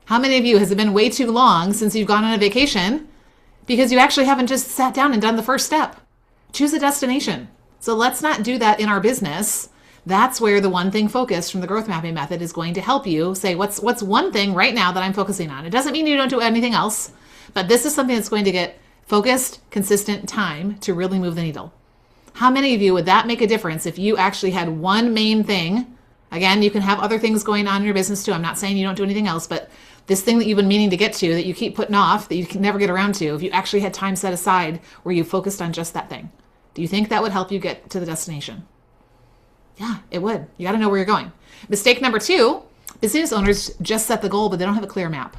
How many of you has it been way too long since you've gone on a vacation because you actually haven't just sat down and done the first step? Choose a destination. So let's not do that in our business. That's where the one thing focus from the growth mapping method is going to help you say, what's one thing right now that I'm focusing on? It doesn't mean you don't do anything else, but this is something that's going to get focused, consistent time to really move the needle. How many of you would that make a difference if you actually had one main thing? Again, you can have other things going on in your business too. I'm not saying you don't do anything else, but this thing that you've been meaning to get to, that you keep putting off, that you can never get around to, if you actually had time set aside where you focused on just that thing, do you think that would help you get to the destination? Yeah, it would. You got to know where you're going. Mistake number 2, business owners just set the goal, but they don't have a clear map.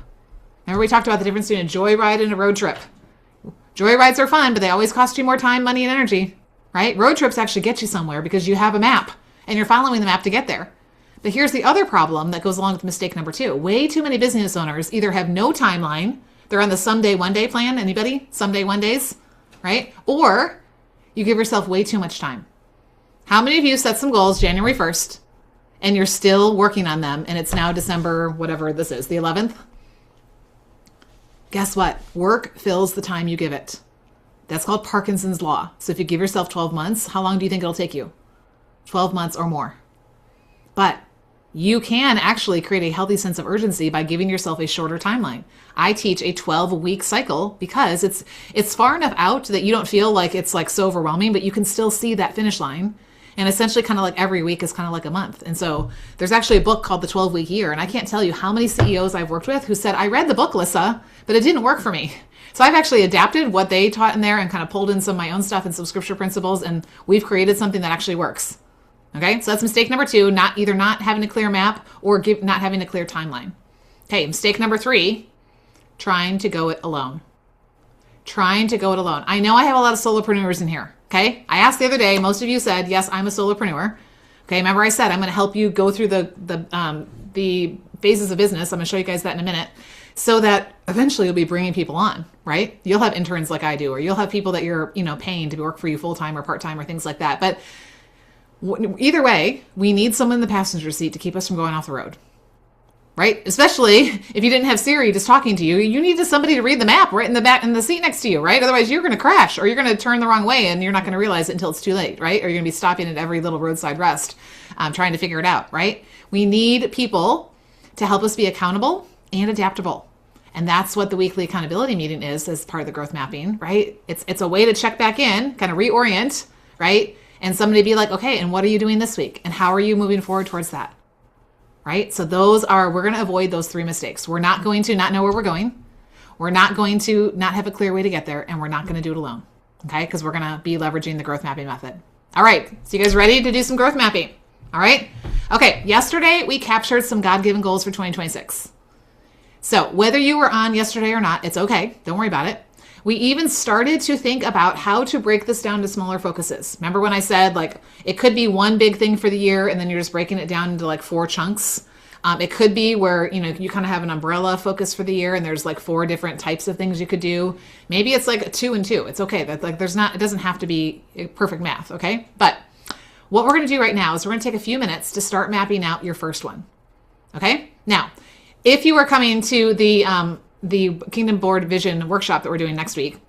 Remember we talked about the difference between a joyride and a road trip. Joyrides are fun, but they always cost you more time, money, and energy, right? Road trips actually get you somewhere because you have a map and you're following the map to get there. But here's the other problem that goes along with mistake number 2. Way too many business owners either have no timeline, they're on the someday, one day plan. Anybody? Someday, one days, right? Or you give yourself way too much time. How many of you set some goals January 1st and you're still working on them and it's now December, whatever this is, the 11th? Guess what? Work fills the time you give it. That's called Parkinson's law. So if you give yourself 12 months, how long do you think it'll take you? 12 months or more. But you can actually create a healthy sense of urgency by giving yourself a shorter timeline. I teach a 12-week cycle because it's far enough out that you don't feel like it's like so overwhelming, but you can still see that finish line. And essentially kind of like every week is kind of like a month. And so there's actually a book called The 12-Week Year. And I can't tell you how many CEOs I've worked with who said, I read the book, Lissa, but it didn't work for me. So I've actually adapted what they taught in there and kind of pulled in some of my own stuff and some scripture principles. And we've created something that actually works. Okay, so that's mistake number 2, either not having a clear map or not having a clear timeline. Okay, mistake number 3, trying to go it alone. Trying to go it alone. I know I have a lot of solopreneurs in here. Okay, I asked the other day, most of you said, yes, I'm a solopreneur. Okay, remember I said I'm going to help you go through the phases of business. I'm going to show you guys that in a minute, so that eventually you'll be bringing people on, right? You'll have interns like I do, or you'll have people that you're paying to work for you full-time or part-time or things like that. But either way, we need someone in the passenger seat to keep us from going off the road, right? Especially if you didn't have Siri just talking to you, you need somebody to read the map right in the back in the seat next to you, right? Otherwise you're going to crash or you're going to turn the wrong way and you're not going to realize it until it's too late, right? Or you're going to be stopping at every little roadside rest, trying to figure it out, right? We need people to help us be accountable and adaptable. And that's what the weekly accountability meeting is as part of the growth mapping, right? It's a way to check back in, kind of reorient, right? And somebody be like, okay, and what are you doing this week? And how are you moving forward towards that? Right? So we're going to avoid those 3 mistakes. We're not going to not know where we're going. We're not going to not have a clear way to get there. And we're not going to do it alone. Okay? Because we're going to be leveraging the growth mapping method. All right. So you guys ready to do some growth mapping? All right. Okay. Yesterday, we captured some God-given goals for 2026. So whether you were on yesterday or not, it's okay. Don't worry about it. We even started to think about how to break this down to smaller focuses. Remember when I said like it could be one big thing for the year and then you're just breaking it down into like 4 chunks. It could be where, you kind of have an umbrella focus for the year and there's like 4 different types of things you could do. Maybe it's like a 2 and 2. It's okay. That's like it doesn't have to be perfect math. Okay. But what we're going to do right now is we're going to take a few minutes to start mapping out your first one. Okay. Now, if you are coming to the Kingdom Board Vision workshop that we're doing next week,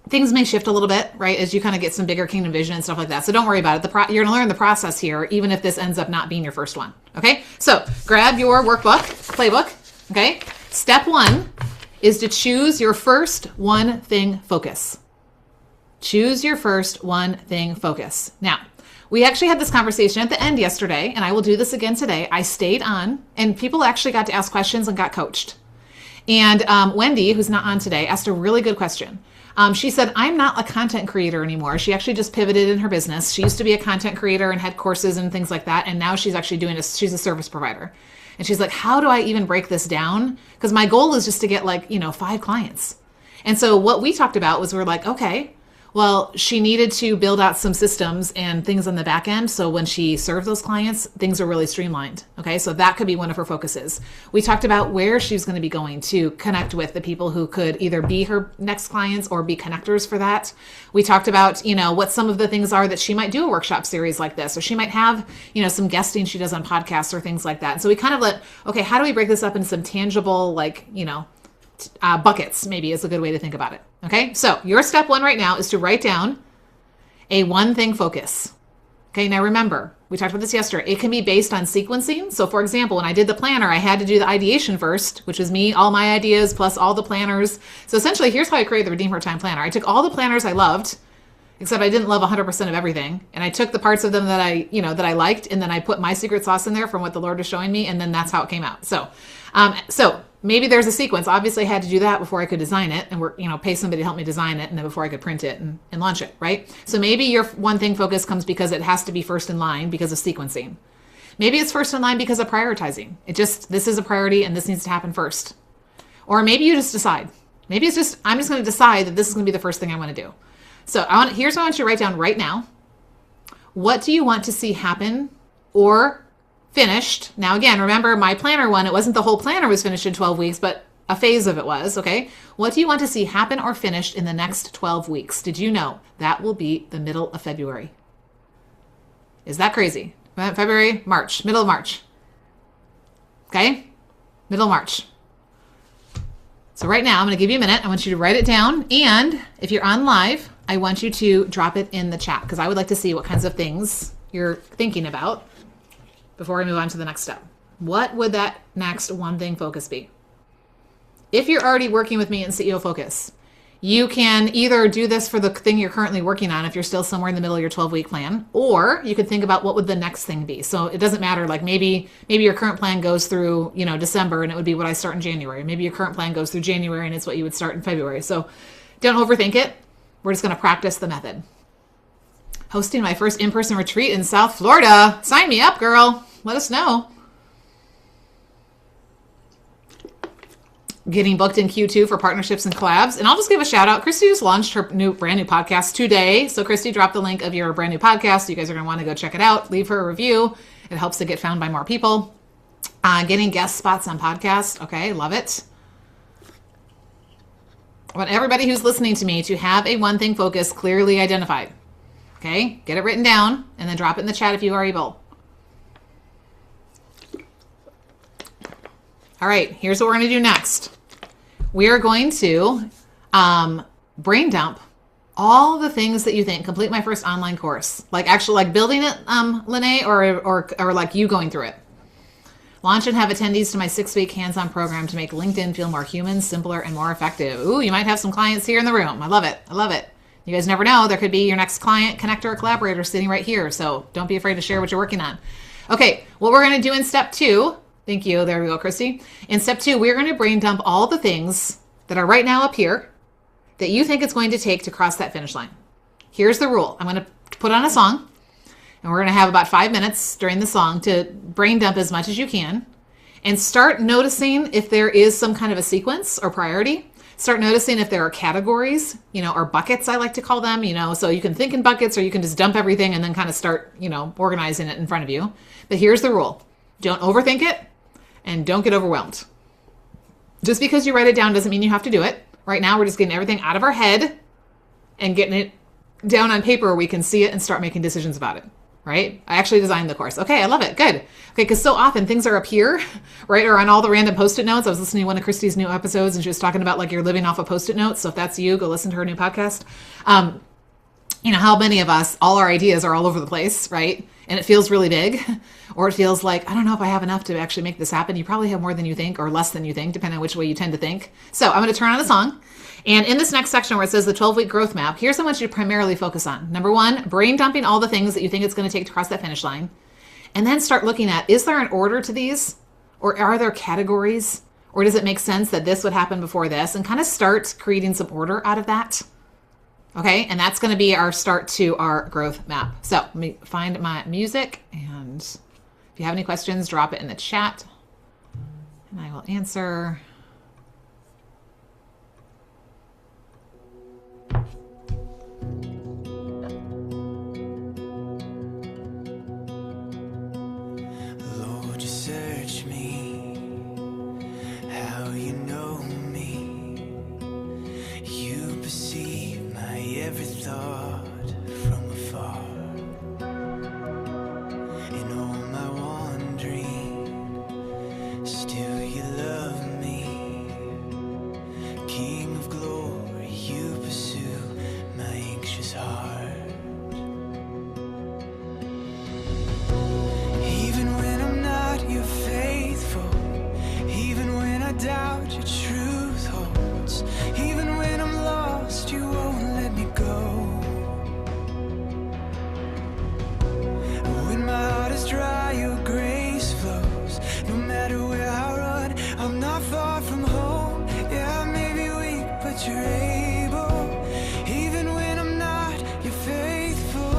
things may shift a little bit, right? As you kind of get some bigger Kingdom Vision and stuff like that. So don't worry about it. You're going to learn the process here, even if this ends up not being your first one. Okay. So grab your workbook, playbook. Okay. Step 1 is to choose your first one thing focus. Choose your first one thing focus. Now, we actually had this conversation at the end yesterday, and I will do this again today. I stayed on, and people actually got to ask questions and got coached. And Wendy, who's not on today, asked a really good question. She said, I'm not a content creator anymore. She actually just pivoted in her business. She used to be a content creator and had courses and things like that. And now she's actually she's a service provider. And she's like, how do I even break this down? Because my goal is just to get 5 clients. And so what we talked about was we're like, okay, Well, she needed to build out some systems and things on the back end. So when she served those clients, things are really streamlined. Okay. So that could be one of her focuses. We talked about where she's going to be going to connect with the people who could either be her next clients or be connectors for that. We talked about, what some of the things are that she might do a workshop series like this, or she might have, some guesting she does on podcasts or things like that. And so we kind of okay, how do we break this up into some tangible, buckets maybe is a good way to think about it. Okay, so your step one right now is to write down a one thing focus. Okay, now remember, we talked about this yesterday. It can be based on sequencing. So for example, when I did the planner, I had to do the ideation first, which was me, all my ideas, plus all the planners. So essentially, here's how I created the Redeem Her Time Planner. I took all the planners I loved, except I didn't love 100% of everything. And I took the parts of them that I liked, and then I put my secret sauce in there from what the Lord was showing me, and then that's how it came out. So maybe there's a sequence. Obviously, I had to do that before I could design it and pay somebody to help me design it, and then before I could print it and launch it, right? So maybe your one thing focus comes because it has to be first in line because of sequencing. Maybe it's first in line because of prioritizing. This is a priority and this needs to happen first. Or maybe you just decide. Maybe it's just, I'm just going to decide that this is going to be the first thing I want to do. So here's what I want you to write down right now. What do you want to see happen or finished? Now, again, remember my planner one, it wasn't the whole planner was finished in 12 weeks, but a phase of it was, okay? What do you want to see happen or finished in the next 12 weeks? Did you know that will be the middle of February? Is that crazy? February, March, middle of March. Okay? Middle of March. So right now, I'm going to give you a minute. I want you to write it down. And if you're on live, I want you to drop it in the chat because I would like to see what kinds of things you're thinking about before we move on to the next step. What would that next one thing focus be? If you're already working with me in CEO Focus, you can either do this for the thing you're currently working on if you're still somewhere in the middle of your 12-week plan, or you could think about what would the next thing be. So it doesn't matter, like maybe your current plan goes through, December and it would be what I start in January. Maybe your current plan goes through January and it's what you would start in February. So don't overthink it. We're just going to practice the method. Hosting my first in-person retreat in South Florida. Sign me up, girl. Let us know. Getting booked in Q2 for partnerships and collabs. And I'll just give a shout out. Christy just launched her brand new podcast today. So Christy, drop the link of your brand new podcast. You guys are going to want to go check it out. Leave her a review. It helps to get found by more people. Getting guest spots on podcasts. Okay, love it. I want everybody who's listening to me to have a one thing focus clearly identified. Okay, get it written down and then drop it in the chat if you are able. All right, here's what we're going to do next. We are going to brain dump all the things that you think. Complete my first online course. Like building it, Lene, or like you going through it. Launch and have attendees to my 6-week hands-on program to make LinkedIn feel more human, simpler, and more effective. Ooh, you might have some clients here in the room. I love it. I love it. You guys never know. There could be your next client, connector, or collaborator sitting right here. So don't be afraid to share what you're working on. Okay, what we're going to do in step 2, thank you. There we go, Christy. In step 2, we're going to brain dump all the things that are right now up here that you think it's going to take to cross that finish line. Here's the rule. I'm going to put on a song, and we're going to have about 5 minutes during the song to brain dump as much as you can and start noticing if there is some kind of a sequence or priority. Start noticing if there are categories, or buckets, I like to call them, so you can think in buckets or you can just dump everything and then kind of start, organizing it in front of you. But here's the rule. Don't overthink it and don't get overwhelmed. Just because you write it down doesn't mean you have to do it. Right now, we're just getting everything out of our head and getting it down on paper where we can see it and start making decisions about it. Right? I actually designed the course. Okay, I love it. Good. Okay, because so often things are up here, right? Or on all the random Post-it notes. I was listening to one of Christy's new episodes and she was talking about like you're living off of Post-it notes. So if that's you, go listen to her new podcast. How many of us, all our ideas are all over the place, right? And it feels really big, or it feels like, I don't know if I have enough to actually make this happen. You probably have more than you think or less than you think, depending on which way you tend to think. So I'm going to turn on a song. And in this next section where it says the 12-week growth map, here's what I want you to primarily focus on. Number 1, brain dumping all the things that you think it's going to take to cross that finish line. And then start looking at, is there an order to these? Or are there categories? Or does it make sense that this would happen before this? And kind of start creating some order out of that. Okay, and that's going to be our start to our growth map. So let me find my music. And if you have any questions, drop it in the chat. And I will answer. doubt, your truth holds. Even when I'm lost, you won't let me go. When my heart is dry, your grace flows. No matter where I run, I'm not far from home. Yeah, I may be weak, but you're able. Even when I'm not, you're faithful.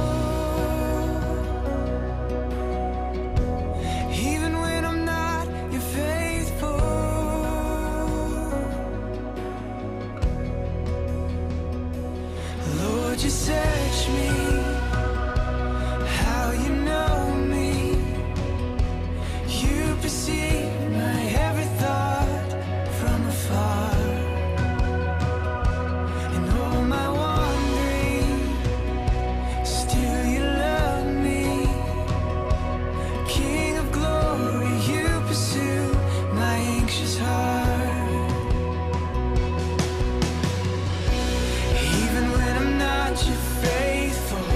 Even when I'm not, you're faithful. Lord, you search me, how you know me. You perceive my every thought from afar. And all my wandering, still you love me. King of glory, you pursue my anxious heart. Even when I'm not, you're faithful.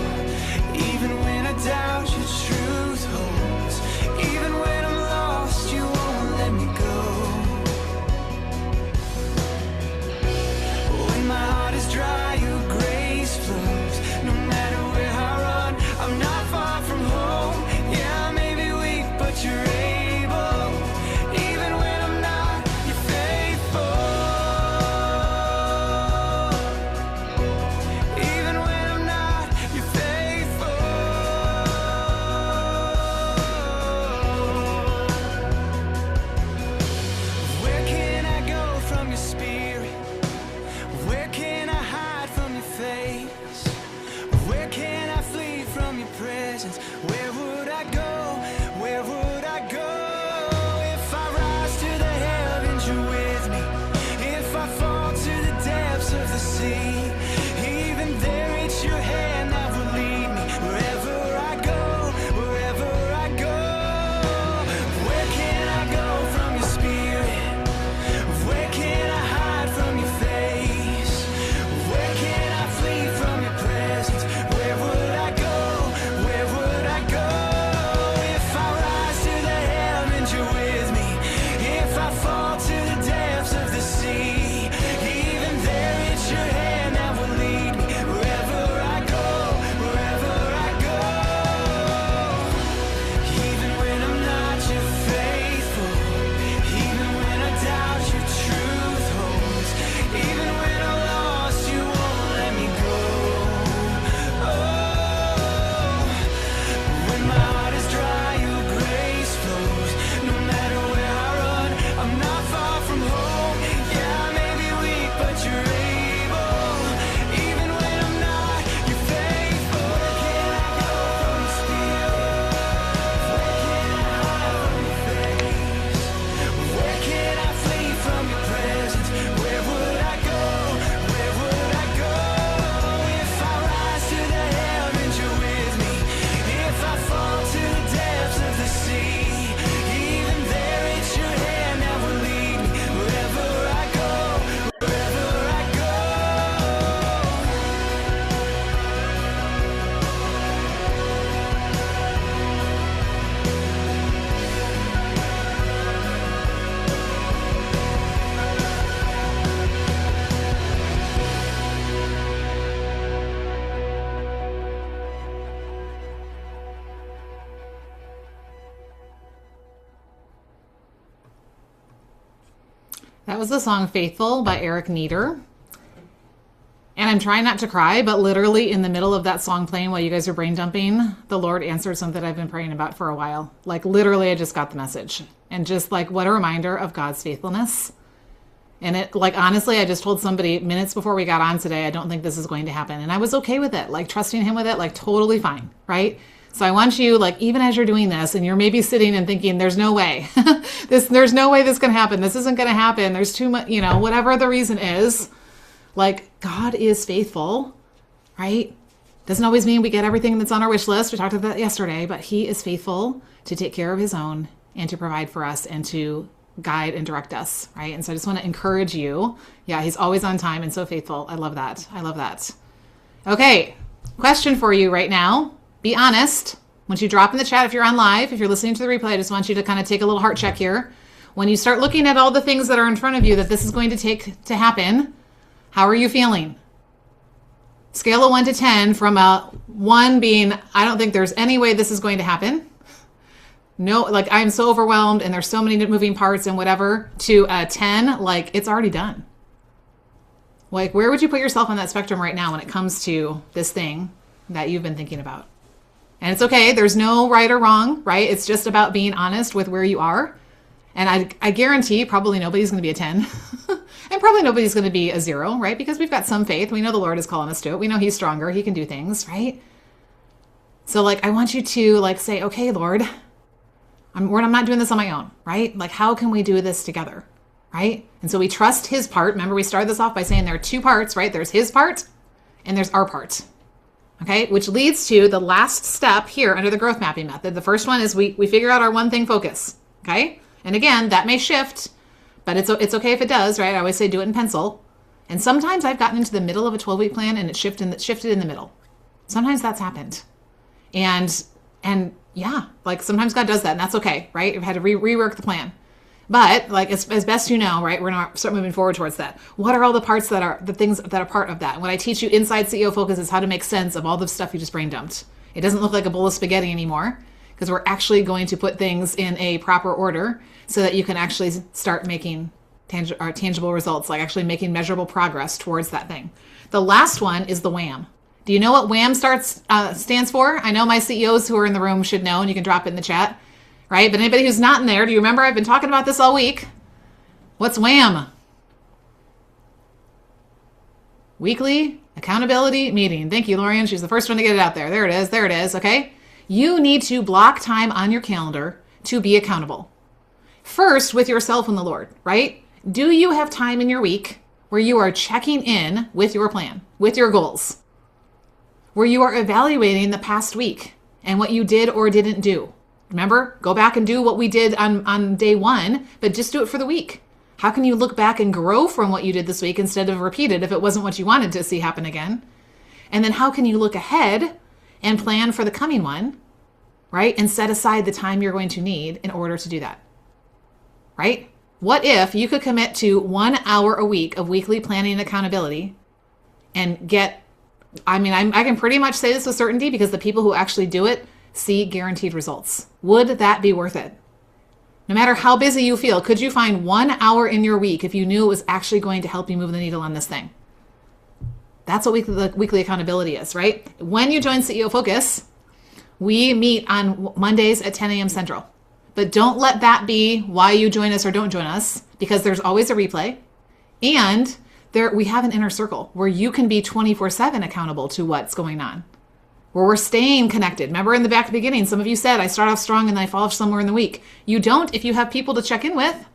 Even when I doubt, your truth holds. Even when I'm lost, you won't let me go. When my heart is dry, your grace flows. No matter where I run, I'm not far from home. Yeah, I may be weak, but you're able. Even when I'm not, you're faithful. Even when I'm not, you're faithful. Where can I go from your spirit? Where can I hide from your face? Where can I flee from your presence? Where would I go? Where would I go? If I rise to the heavens, you're with me. If I fall to the depths of the sea, even there it's your hand that will lead me. Wherever I go, wherever I go. Where can I go from your spirit? Where can I hide from your face? Where can I flee from your presence? Where would I go? Where would I go? If I rise to the heavens, you're with me. If I fall to the depths of the sea, even there it's your hand that will lead me. Wherever I go, wherever I go. Even when I'm not, you're faithful. Even when I doubt, your truth holds. Even when I'm lost, you won't let me go. Oh, when my heart is dry, your grace flows. No matter where I run, I'm not far from home. Yeah, I may be weak, but you're able. Even when I'm not, you're faithful. Where can I go from your spirit? Where can I hide from your face? Where can I flee from your presence? Where would I go? Where would I go? If I rise to the heavens, you're with me. If I fall to the depths of the sea, even there it's your hand that will lead me. Wherever I go, wherever I go. That was the song Faithful by Eric Nieder. And I'm trying not to cry, but literally in the middle of that song playing while you guys are brain dumping, the Lord answered something I've been praying about for a while. Like literally, I just got the message. And just like what a reminder of God's faithfulness. And it, like, honestly, I just told somebody minutes before we got on today, I don't think this is going to happen. And I was okay with it, like trusting him with it, like totally fine, right? So I want you, like, even as you're doing this and you're maybe sitting and thinking, there's no way, there's no way this can happen. This isn't going to happen. There's too much, you know, whatever the reason is, like, God is faithful, right? Doesn't always mean we get everything that's on our wish list. We talked about that yesterday, but he is faithful to take care of his own and to provide for us and to guide and direct us, right? And so I just want to encourage you. Yeah, he's always on time and so faithful. I love that. I love that. Okay, question for you right now. Be honest. Once you drop in the chat, if you're on live, if you're listening to the replay, I just want you to kind of take a little heart check here. When you start looking at all the things that are in front of you that this is going to take to happen, how are you feeling? Scale of 1 to 10, from a 1 being, I don't think there's any way this is going to happen. No, like I'm so overwhelmed and there's so many moving parts and whatever, to a 10, like it's already done. Like, where would you put yourself on that spectrum right now when it comes to this thing that you've been thinking about? And it's okay. There's no right or wrong, right? It's just about being honest with where you are. And I guarantee probably nobody's going to be a 10 and probably nobody's going to be a 0, right? Because we've got some faith. We know the Lord is calling us to it. We know he's stronger. He can do things, right? So like, I want you to like say, okay, Lord, I'm not doing this on my own, right? Like, how can we do this together? Right? And so we trust his part. Remember, we started this off by saying there are 2 parts, right? There's his part and there's our part. Okay? Which leads to the last step here under the growth mapping method. The first one is we figure out our one thing focus. Okay? And again, that may shift, but it's okay if it does, right? I always say do it in pencil. And sometimes I've gotten into the middle of a 12-week plan and it shifted in the middle. Sometimes that's happened. And yeah, like sometimes God does that and that's okay, right? You've had to rework the plan. But like as best you know, right, we're going to start moving forward towards that. What are all the parts that are the things that are part of that? And what I teach you inside CEO Focus is how to make sense of all the stuff you just brain dumped. It doesn't look like a bowl of spaghetti anymore because we're actually going to put things in a proper order so that you can actually start making tangible results, like actually making measurable progress towards that thing. The last one is the WHAM. Do you know what WHAM stands for? I know my CEOs who are in the room should know, and you can drop it in the chat. Right? But anybody who's not in there, do you remember I've been talking about this all week? What's WHAM? Weekly accountability meeting. Thank you, Lorian. She's the first one to get it out there. There it is. There it is. Okay. You need to block time on your calendar to be accountable. First, with yourself and the Lord, right? Do you have time in your week where you are checking in with your plan, with your goals, where you are evaluating the past week and what you did or didn't do? Remember, go back and do what we did on day 1, but just do it for the week. How can you look back and grow from what you did this week instead of repeat it if it wasn't what you wanted to see happen again? And then how can you look ahead and plan for the coming one, right? And set aside the time you're going to need in order to do that, right? What if you could commit to 1 hour a week of weekly planning and accountability and get, I can pretty much say this with certainty because the people who actually do it see guaranteed results. Would that be worth it? No matter how busy you feel, could you find 1 hour in your week if you knew it was actually going to help you move the needle on this thing? That's what weekly accountability is, right? When you join CEO Focus, we meet on Mondays at 10 a.m. Central. But don't let that be why you join us or don't join us, because there's always a replay. And we have an inner circle where you can be 24/7 accountable to what's going on, where we're staying connected. Remember in the beginning, some of you said, I start off strong and then I fall off somewhere in the week. You don't if you have people to check in with.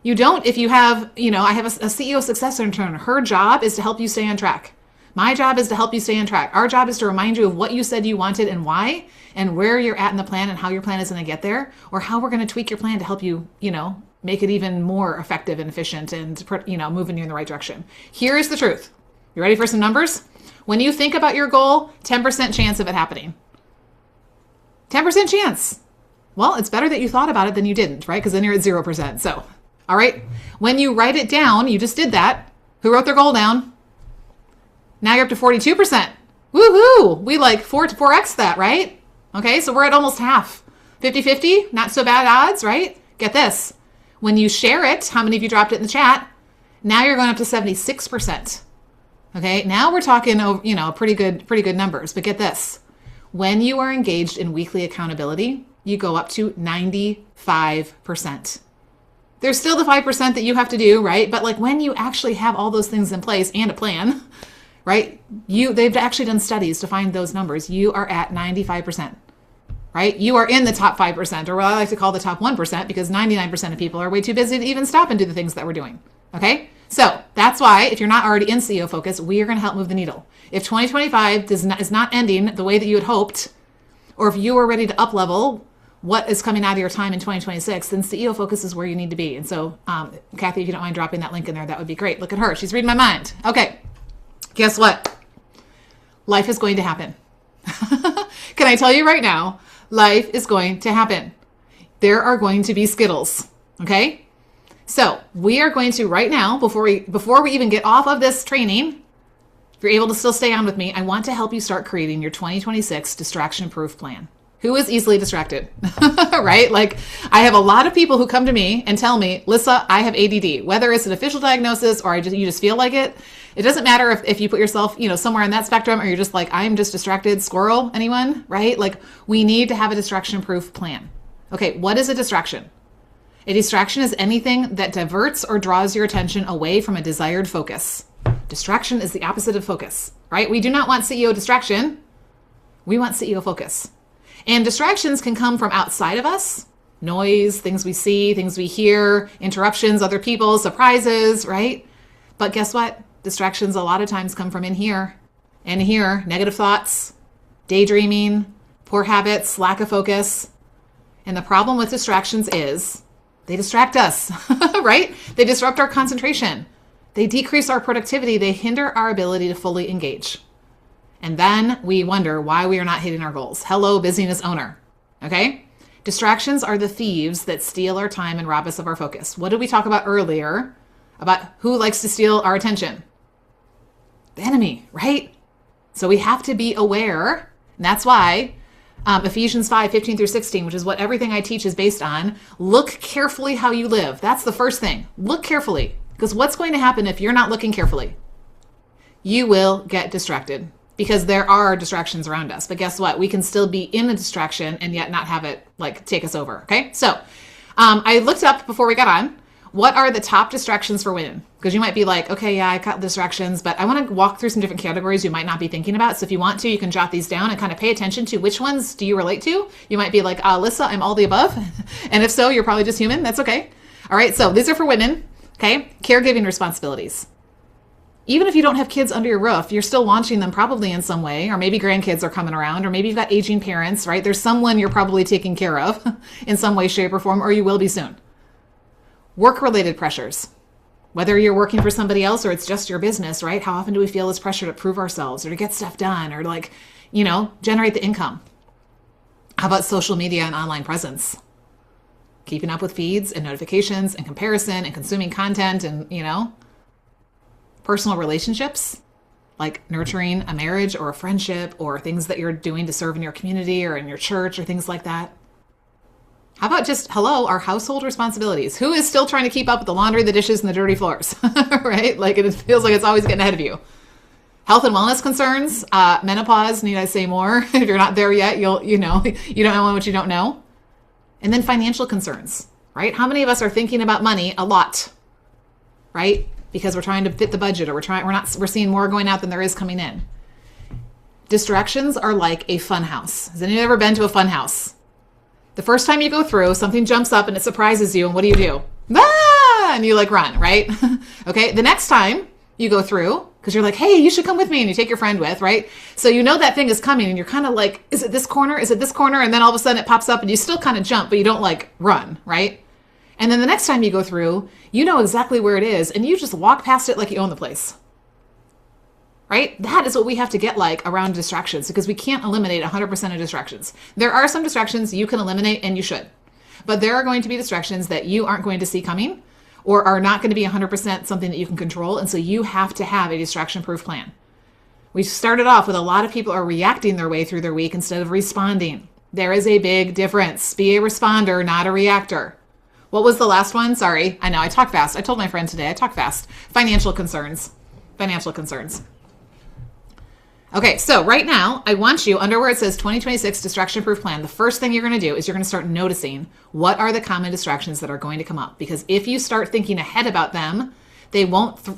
You don't if you have, I have a CEO success intern. Her job is to help you stay on track. My job is to help you stay on track. Our job is to remind you of what you said you wanted and why, and where you're at in the plan and how your plan is going to get there, or how we're going to tweak your plan to help you, make it even more effective and efficient and, moving you in the right direction. Here's the truth. You ready for some numbers? When you think about your goal, 10% chance of it happening. 10% chance. Well, it's better that you thought about it than you didn't, right? Because then you're at 0%. So, all right. When you write it down, you just did that. Who wrote their goal down? Now you're up to 42%. Woohoo! We like 4x that, right? Okay, so we're at almost half. 50-50, not so bad odds, right? Get this. When you share it, how many of you dropped it in the chat? Now you're going up to 76%. Okay, now we're talking, pretty good numbers. But get this. When you are engaged in weekly accountability, you go up to 95%. There's still the 5% that you have to do, right? But like when you actually have all those things in place and a plan, right? They've actually done studies to find those numbers. You are at 95%, right? You are in the top 5%, or what I like to call the top 1%, because 99% of people are way too busy to even stop and do the things that we're doing. Okay? So that's why, if you're not already in CEO Focus, we are going to help move the needle. If 2025 is not ending the way that you had hoped, or if you are ready to up-level what is coming out of your time in 2026, then CEO Focus is where you need to be. And so, Kathy, if you don't mind dropping that link in there, that would be great. Look at her. She's reading my mind. Okay. Guess what? Life is going to happen. Can I tell you right now? Life is going to happen. There are going to be Skittles. Okay? So we are going to right now, before we even get off of this training, if you're able to still stay on with me, I want to help you start creating your 2026 distraction-proof plan. Who is easily distracted, right? Like I have a lot of people who come to me and tell me, Lissa, I have ADD, whether it's an official diagnosis or you just feel like it. It doesn't matter if you put yourself, somewhere on that spectrum, or you're just like, I'm just distracted squirrel, anyone, right? Like we need to have a distraction-proof plan. Okay, what is a distraction? A distraction is anything that diverts or draws your attention away from a desired focus. Distraction is the opposite of focus, right? We do not want CEO distraction. We want CEO focus. And distractions can come from outside of us. Noise, things we see, things we hear, interruptions, other people, surprises, right? But guess what? Distractions a lot of times come from in here, negative thoughts, daydreaming, poor habits, lack of focus. And the problem with distractions is they distract us, right? They disrupt our concentration. They decrease our productivity. They hinder our ability to fully engage. And then we wonder why we are not hitting our goals. Hello, busyness owner. Okay? Distractions are the thieves that steal our time and rob us of our focus. What did we talk about earlier about who likes to steal our attention? The enemy, right? So we have to be aware. And that's why Ephesians 5:15-16, which is what everything I teach is based on. Look carefully how you live. That's the first thing. Look carefully. Because what's going to happen if you're not looking carefully? You will get distracted. Because there are distractions around us. But guess what? We can still be in a distraction and yet not have it take us over. Okay. So I looked up before we got on, what are the top distractions for women? Because you might be like, okay, yeah, I got distractions, but I want to walk through some different categories you might not be thinking about. So if you want to, you can jot these down and kind of pay attention to which ones do you relate to? You might be like, Lissa, I'm all the above. And if so, you're probably just human. That's okay. All right. So these are for women. Okay. Caregiving responsibilities. Even if you don't have kids under your roof, you're still launching them probably in some way, or maybe grandkids are coming around, or maybe you've got aging parents, right? There's someone you're probably taking care of in some way, shape, or form, or you will be soon. Work-related pressures. Whether you're working for somebody else or it's just your business, right? How often do we feel this pressure to prove ourselves or to get stuff done or generate the income? How about social media and online presence? Keeping up with feeds and notifications and comparison and consuming content and, personal relationships, like nurturing a marriage or a friendship or things that you're doing to serve in your community or in your church or things like that. How about just, our household responsibilities? Who is still trying to keep up with the laundry, the dishes, and the dirty floors, right? Like it feels like it's always getting ahead of you. Health and wellness concerns, menopause, need I say more? If you're not there yet, you don't know what you don't know. And then financial concerns, right? How many of us are thinking about money a lot, right? Because we're trying to fit the budget or we're seeing more going out than there is coming in. Distractions are like a fun house. Has anyone ever been to a fun house? The first time you go through, something jumps up and it surprises you. And what do? And you run, right? Okay. The next time you go through, because you're like, hey, you should come with me. And you take your friend with, right? So that thing is coming and you're kind of like, is it this corner? Is it this corner? And then all of a sudden it pops up and you still kind of jump, but you don't run, right? And then the next time you go through, you know exactly where it is and you just walk past it like you own the place, right? That is what we have to get around distractions because we can't eliminate 100% of distractions. There are some distractions you can eliminate and you should, but there are going to be distractions that you aren't going to see coming or are not going to be 100% something that you can control. And so you have to have a distraction-proof plan. We started off with a lot of people are reacting their way through their week instead of responding. There is a big difference. Be a responder, not a reactor. What was the last one? Sorry. I know I talk fast. I told my friend today I talk fast. Financial concerns. Okay, so right now I want you under where it says 2026 distraction proof plan. The first thing you're going to do is you're going to start noticing what are the common distractions that are going to come up. Because if you start thinking ahead about them, they won't throw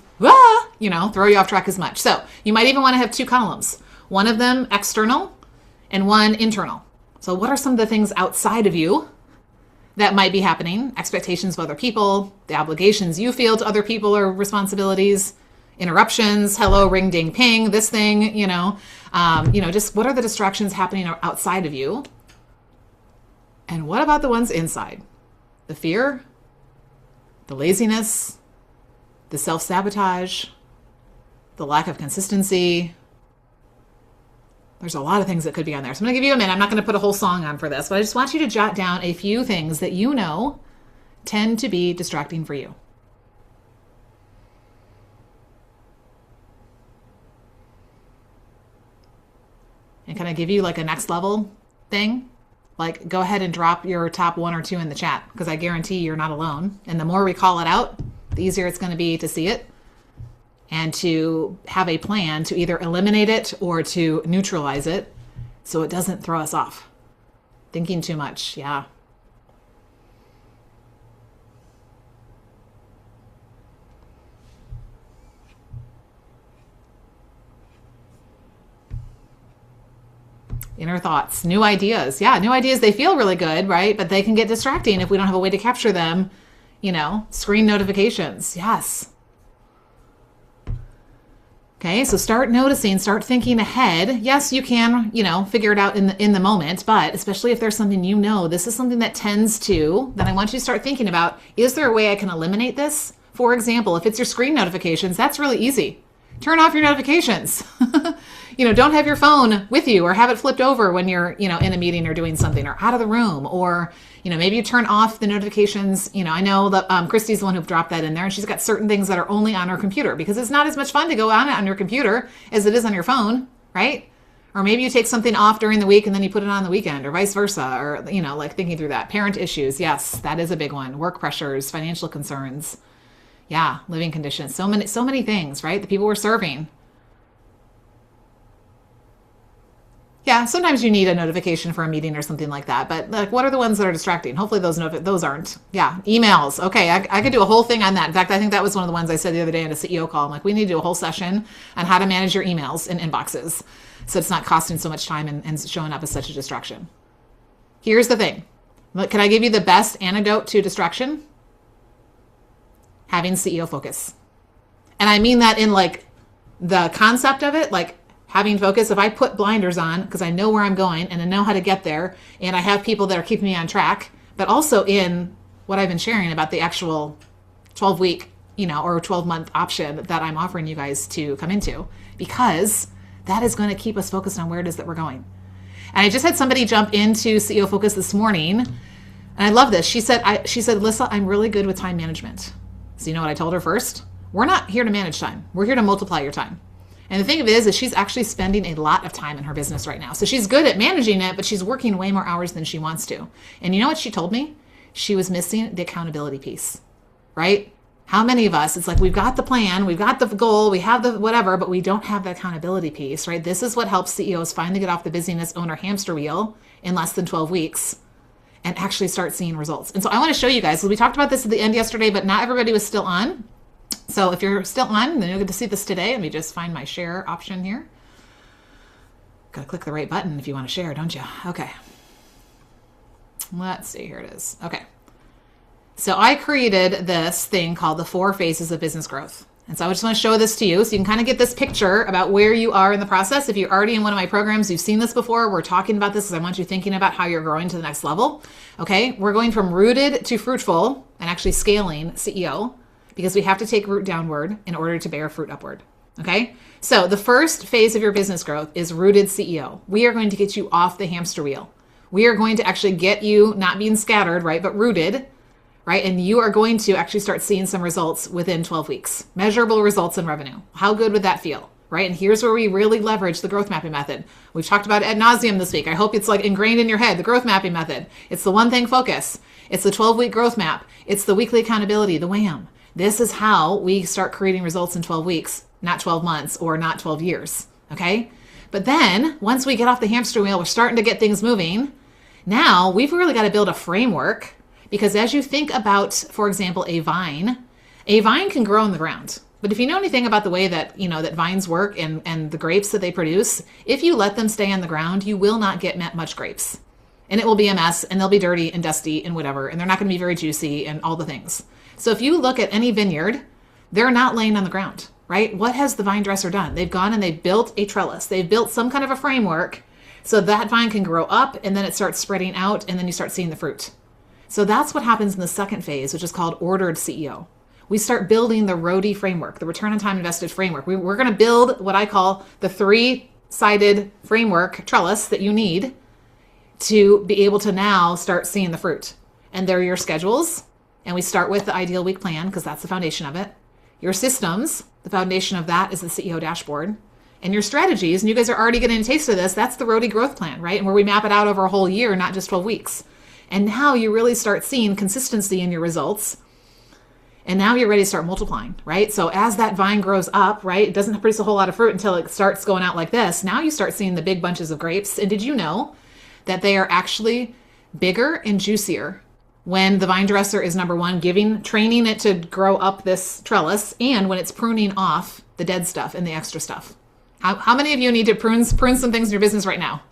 you off track as much. So you might even want to have two columns. One of them external and one internal. So what are some of the things outside of you that might be happening? Expectations of other people, the obligations you feel to other people or responsibilities, interruptions, hello, ring, ding, ping, this thing, just what are the distractions happening outside of you? And what about the ones inside? The fear, the laziness, the self-sabotage, the lack of consistency. There's a lot of things that could be on there. So I'm going to give you a minute. I'm not going to put a whole song on for this, but I just want you to jot down a few things that tend to be distracting for you? And can I give you like a next level thing? Like, go ahead and drop your top 1 or 2 in the chat, because I guarantee you're not alone. And the more we call it out, the easier it's going to be to see it and to have a plan to either eliminate it or to neutralize it so it doesn't throw us off. Thinking too much. Yeah. Inner thoughts, new ideas. Yeah, new ideas, they feel really good, right? But they can get distracting if we don't have a way to capture them. Screen notifications. Yes. Okay, so start noticing, start thinking ahead. Yes, you can, figure it out in the moment, but especially if there's something this is something that tends to, then I want you to start thinking about, is there a way I can eliminate this? For example, if it's your screen notifications, that's really easy. Turn off your notifications. Don't have your phone with you or have it flipped over when you're, in a meeting or doing something or out of the room, or, maybe you turn off the notifications. I know that Christy's the one who dropped that in there, and she's got certain things that are only on her computer because it's not as much fun to go on your computer as it is on your phone, right? Or maybe you take something off during the week and then you put it on the weekend, or vice versa, or, like thinking through that. Parent issues. Yes, that is a big one. Work pressures, financial concerns. Yeah, living conditions. So many things, right? The people we're serving. Yeah, sometimes you need a notification for a meeting or something like that. But like, what are the ones that are distracting? Hopefully those aren't. Yeah, emails. Okay, I could do a whole thing on that. In fact, I think that was one of the ones I said the other day in a CEO call. I'm like, we need to do a whole session on how to manage your emails and inboxes so it's not costing so much time and showing up as such a distraction. Here's the thing. Can I give you the best antidote to distraction? Having CEO focus. And I mean that in like the concept of it, like having focus. If I put blinders on because I know where I'm going and I know how to get there, and I have people that are keeping me on track, but also in what I've been sharing about the actual 12-week, or 12-month option that I'm offering you guys to come into, because that is going to keep us focused on where it is that we're going. And I just had somebody jump into CEO focus this morning, and I love this. She said, Lissa, I'm really good with time management. So you know what I told her first? We're not here to manage time. We're here to multiply your time. And the thing of it is she's actually spending a lot of time in her business right now. So she's good at managing it, but she's working way more hours than she wants to. And you know what she told me? She was missing the accountability piece, right? How many of us, it's like we've got the plan, we've got the goal, we have the whatever, but we don't have the accountability piece, right? This is what helps CEOs finally get off the busyness owner hamster wheel in less than 12 weeks and actually start seeing results. And so I want to show you guys, we talked about this at the end yesterday, but not everybody was still on. So if you're still on, then you'll get to see this today. Let me just find my share option here. Got to click the right button if you want to share, don't you? Okay. Let's see, here it is. Okay. So I created this thing called the 4 phases of business growth. And so I just want to show this to you so you can kind of get this picture about where you are in the process. If you're already in one of my programs, you've seen this before. We're talking about this because I want you thinking about how you're growing to the next level. Okay. We're going from rooted to fruitful and actually scaling CEO, because we have to take root downward in order to bear fruit upward. Okay. So the first phase of your business growth is rooted CEO. We are going to get you off the hamster wheel. We are going to actually get you not being scattered, right, but rooted, right? And you are going to actually start seeing some results within 12 weeks, measurable results in revenue. How good would that feel, right? And here's where we really leverage the growth mapping method. We've talked about it ad nauseum this week. I hope it's like ingrained in your head, the growth mapping method. It's the one thing focus. It's the 12-week growth map. It's the weekly accountability, the WHAM. This is how we start creating results in 12 weeks, not 12 months or not 12 years, okay? But then once we get off the hamster wheel, we're starting to get things moving. Now we've really got to build a framework, because as you think about, for example, a vine can grow in the ground. But if you know anything about the way that, that vines work and the grapes that they produce, if you let them stay on the ground, you will not get much grapes. And it will be a mess, and they'll be dirty and dusty and whatever, and they're not going to be very juicy and all the things. So if you look at any vineyard, they're not laying on the ground, right? What has the vine dresser done? They've gone and they've built a trellis. They've built some kind of a framework so that vine can grow up, and then it starts spreading out, and then you start seeing the fruit. So that's what happens in the second phase, which is called ordered CEO. We start building the RODI framework, the return on time invested framework. We're going to build what I call the 3-sided framework trellis that you need to be able to now start seeing the fruit. And they're your schedules, And we start with the ideal week plan because that's the foundation of it. Your systems, the foundation of that is the CEO dashboard. And your strategies, and you guys are already getting a taste of this, that's the roadie growth plan, right? And where we map it out over a whole year, not just 12 weeks. And now you really start seeing consistency in your results. And now you're ready to start multiplying, right? So as that vine grows up, right, it doesn't produce a whole lot of fruit until it starts going out like this. Now you start seeing the big bunches of grapes. And did you know that they are actually bigger and juicier when the vine dresser is number one, training it to grow up this trellis, and when it's pruning off the dead stuff and the extra stuff? How many of you need to prune some things in your business right now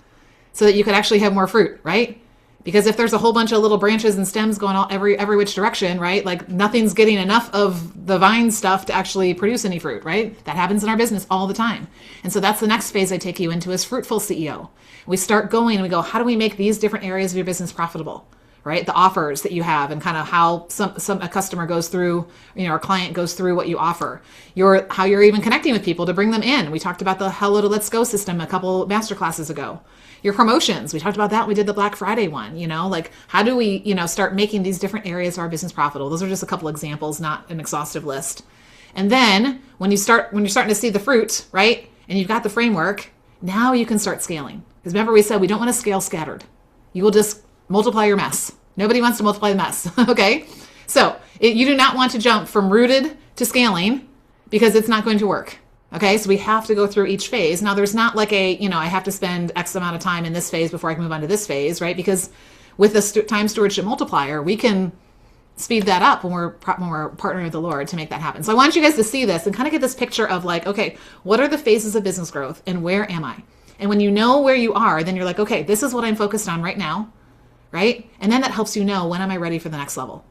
so that you could actually have more fruit, right? Because if there's a whole bunch of little branches and stems going all every which direction, right? Like nothing's getting enough of the vine stuff to actually produce any fruit, right? That happens in our business all the time. And so that's the next phase I take you into is fruitful CEO. We start going and we go, how do we make these different areas of your business profitable? Right? The offers that you have and kind of how a customer goes through, or client goes through what you offer. How you're even connecting with people to bring them in. We talked about the Hello to Let's Go system a couple masterclasses ago. Your promotions, we talked about that. We did the Black Friday one, like how do we, start making these different areas of our business profitable? Those are just a couple examples, not an exhaustive list. And then when you're starting to see the fruit, right? And you've got the framework, now you can start scaling. Because remember we said we don't want to scale scattered. You will just multiply your mess. Nobody wants to multiply the mess, okay? So you do not want to jump from rooted to scaling because it's not going to work, okay? So we have to go through each phase. Now there's not like I have to spend X amount of time in this phase before I can move on to this phase, right? Because with the time stewardship multiplier, we can speed that up when we're partnering with the Lord to make that happen. So I want you guys to see this and kind of get this picture of like, okay, what are the phases of business growth and where am I? And when you know where you are, then you're like, okay, this is what I'm focused on right now. Right? And then that helps you know when am I ready for the next level.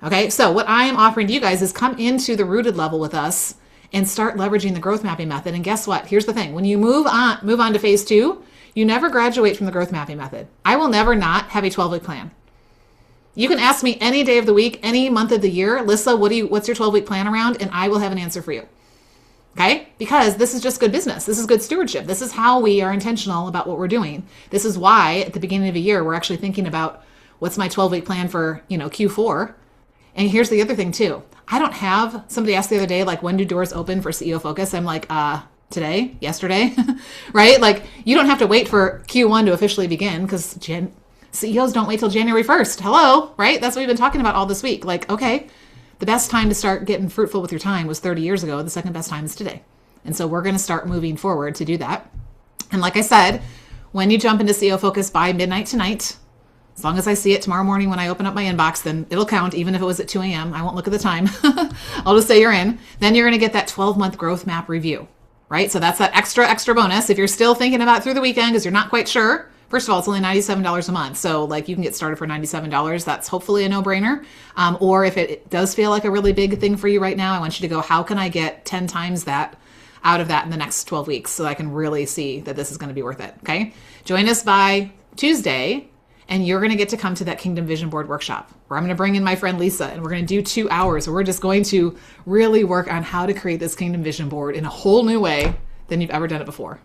Okay, so what I am offering to you guys is come into the rooted level with us and start leveraging the growth mapping method. And guess what? Here's the thing. When you move on to phase 2, you never graduate from the growth mapping method. I will never not have a 12-week plan. You can ask me any day of the week, any month of the year, Lissa, what's your 12-week plan around? And I will have an answer for you. Okay? Because this is just good business. This is good stewardship. This is how we are intentional about what we're doing. This is why at the beginning of a year, we're actually thinking about what's my 12-week plan for, Q4. And here's the other thing too. I don't have, somebody asked the other day, like, when do doors open for CEO Focus? I'm like, today, yesterday, right? Like, you don't have to wait for Q1 to officially begin because CEOs don't wait till January 1st. Hello, right? That's what we've been talking about all this week. Like, okay. The best time to start getting fruitful with your time was 30 years ago. The second best time is today. And so we're going to start moving forward to do that. And like I said, when you jump into CEO Focus by midnight tonight, as long as I see it tomorrow morning when I open up my inbox, then it'll count, even if it was at 2 a.m. I won't look at the time. I'll just say you're in. Then you're going to get that 12-month growth map review, right? So that's that extra bonus. If you're still thinking about it through the weekend because you're not quite sure, first of all, it's only $97 a month. So like you can get started for $97. That's hopefully a no-brainer. Or if it does feel like a really big thing for you right now, I want you to go, how can I get 10 times that out of that in the next 12 weeks so I can really see that this is going to be worth it, okay? Join us by Tuesday, and you're going to get to come to that Kingdom Vision Board workshop where I'm going to bring in my friend Lisa, and we're going to do 2 hours. So we're just going to really work on how to create this Kingdom Vision Board in a whole new way than you've ever done it before,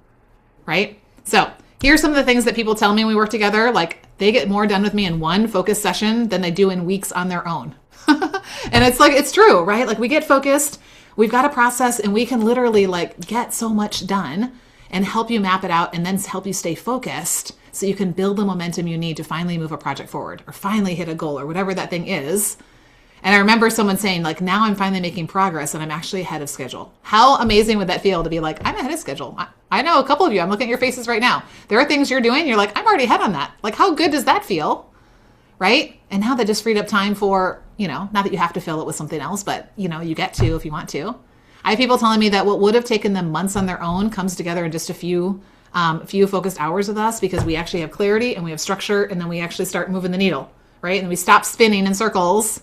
right? So here's some of the things that people tell me when we work together. Like they get more done with me in one focus session than they do in weeks on their own. And it's true, right? Like we get focused, we've got a process, and we can literally like get so much done and help you map it out and then help you stay focused so you can build the momentum you need to finally move a project forward or finally hit a goal or whatever that thing is. And I remember someone saying like, now I'm finally making progress and I'm actually ahead of schedule. How amazing would that feel to be like, I'm ahead of schedule. I know a couple of you, I'm looking at your faces right now. There are things you're doing. You're like, I'm already ahead on that. Like, how good does that feel? Right? And now that just freed up time for, not that you have to fill it with something else, but you get to, if you want to. I have people telling me that what would have taken them months on their own comes together in just a few focused hours with us because we actually have clarity and we have structure and then we actually start moving the needle, right? And we stop spinning in circles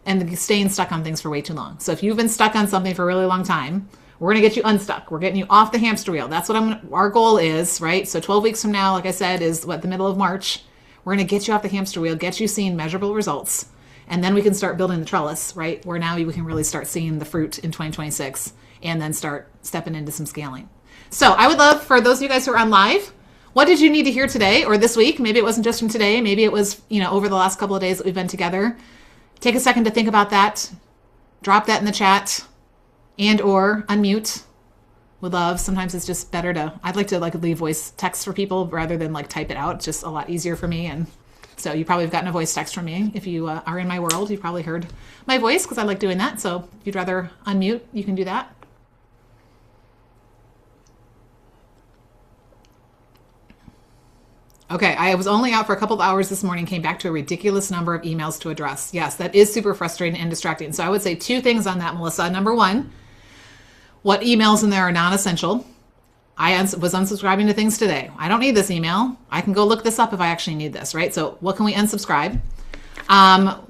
and staying stuck on things for way too long. So if you've been stuck on something for a really long time, we're going to get you unstuck. We're getting you off the hamster wheel. That's what our goal is, right? So 12 weeks from now, like I said, is the middle of March. We're going to get you off the hamster wheel, get you seeing measurable results. And then we can start building the trellis, right? Where now we can really start seeing the fruit in 2026 and then start stepping into some scaling. So I would love for those of you guys who are on live, what did you need to hear today or this week? Maybe it wasn't just from today. Maybe it was, over the last couple of days that we've been together. take a second to think about that. Drop that in the chat and or unmute. Would love. Sometimes it's just better I'd like to like leave voice text for people rather than like type it out. It's just a lot easier for me. And so you probably have gotten a voice text from me. If you are in my world, you've probably heard my voice because I like doing that. So if you'd rather unmute, you can do that. Okay, I was only out for a couple of hours this morning, came back to a ridiculous number of emails to address. Yes, that is super frustrating and distracting. So I would say 2 things on that, Melissa. Number 1, what emails in there are non-essential? I was unsubscribing to things today. I don't need this email. I can go look this up if I actually need this, right? So what can we unsubscribe?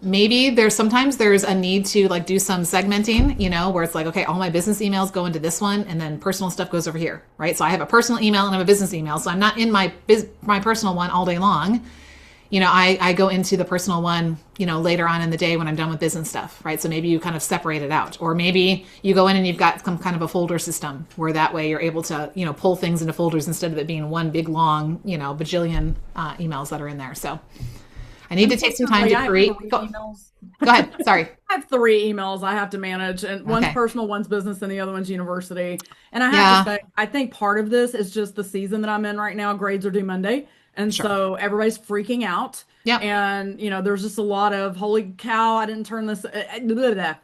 Maybe sometimes there's a need to like do some segmenting, where it's like, okay, all my business emails go into this one and then personal stuff goes over here, right? So I have a personal email and I have a business email. So I'm not in my personal one all day long. I go into the personal one, later on in the day when I'm done with business stuff, right? So maybe you kind of separate it out, or maybe you go in and you've got some kind of a folder system where that way you're able to, pull things into folders instead of it being one big long, bajillion emails that are in there. So I need to take some time to create. Go ahead. Sorry. I have 3 emails I have to manage, and one's personal, one's business, and the other one's university. And I have to say, I think part of this is just the season that I'm in right now. Grades are due Monday. And so everybody's freaking out. Yeah. And, there's just a lot of, holy cow, I didn't turn this,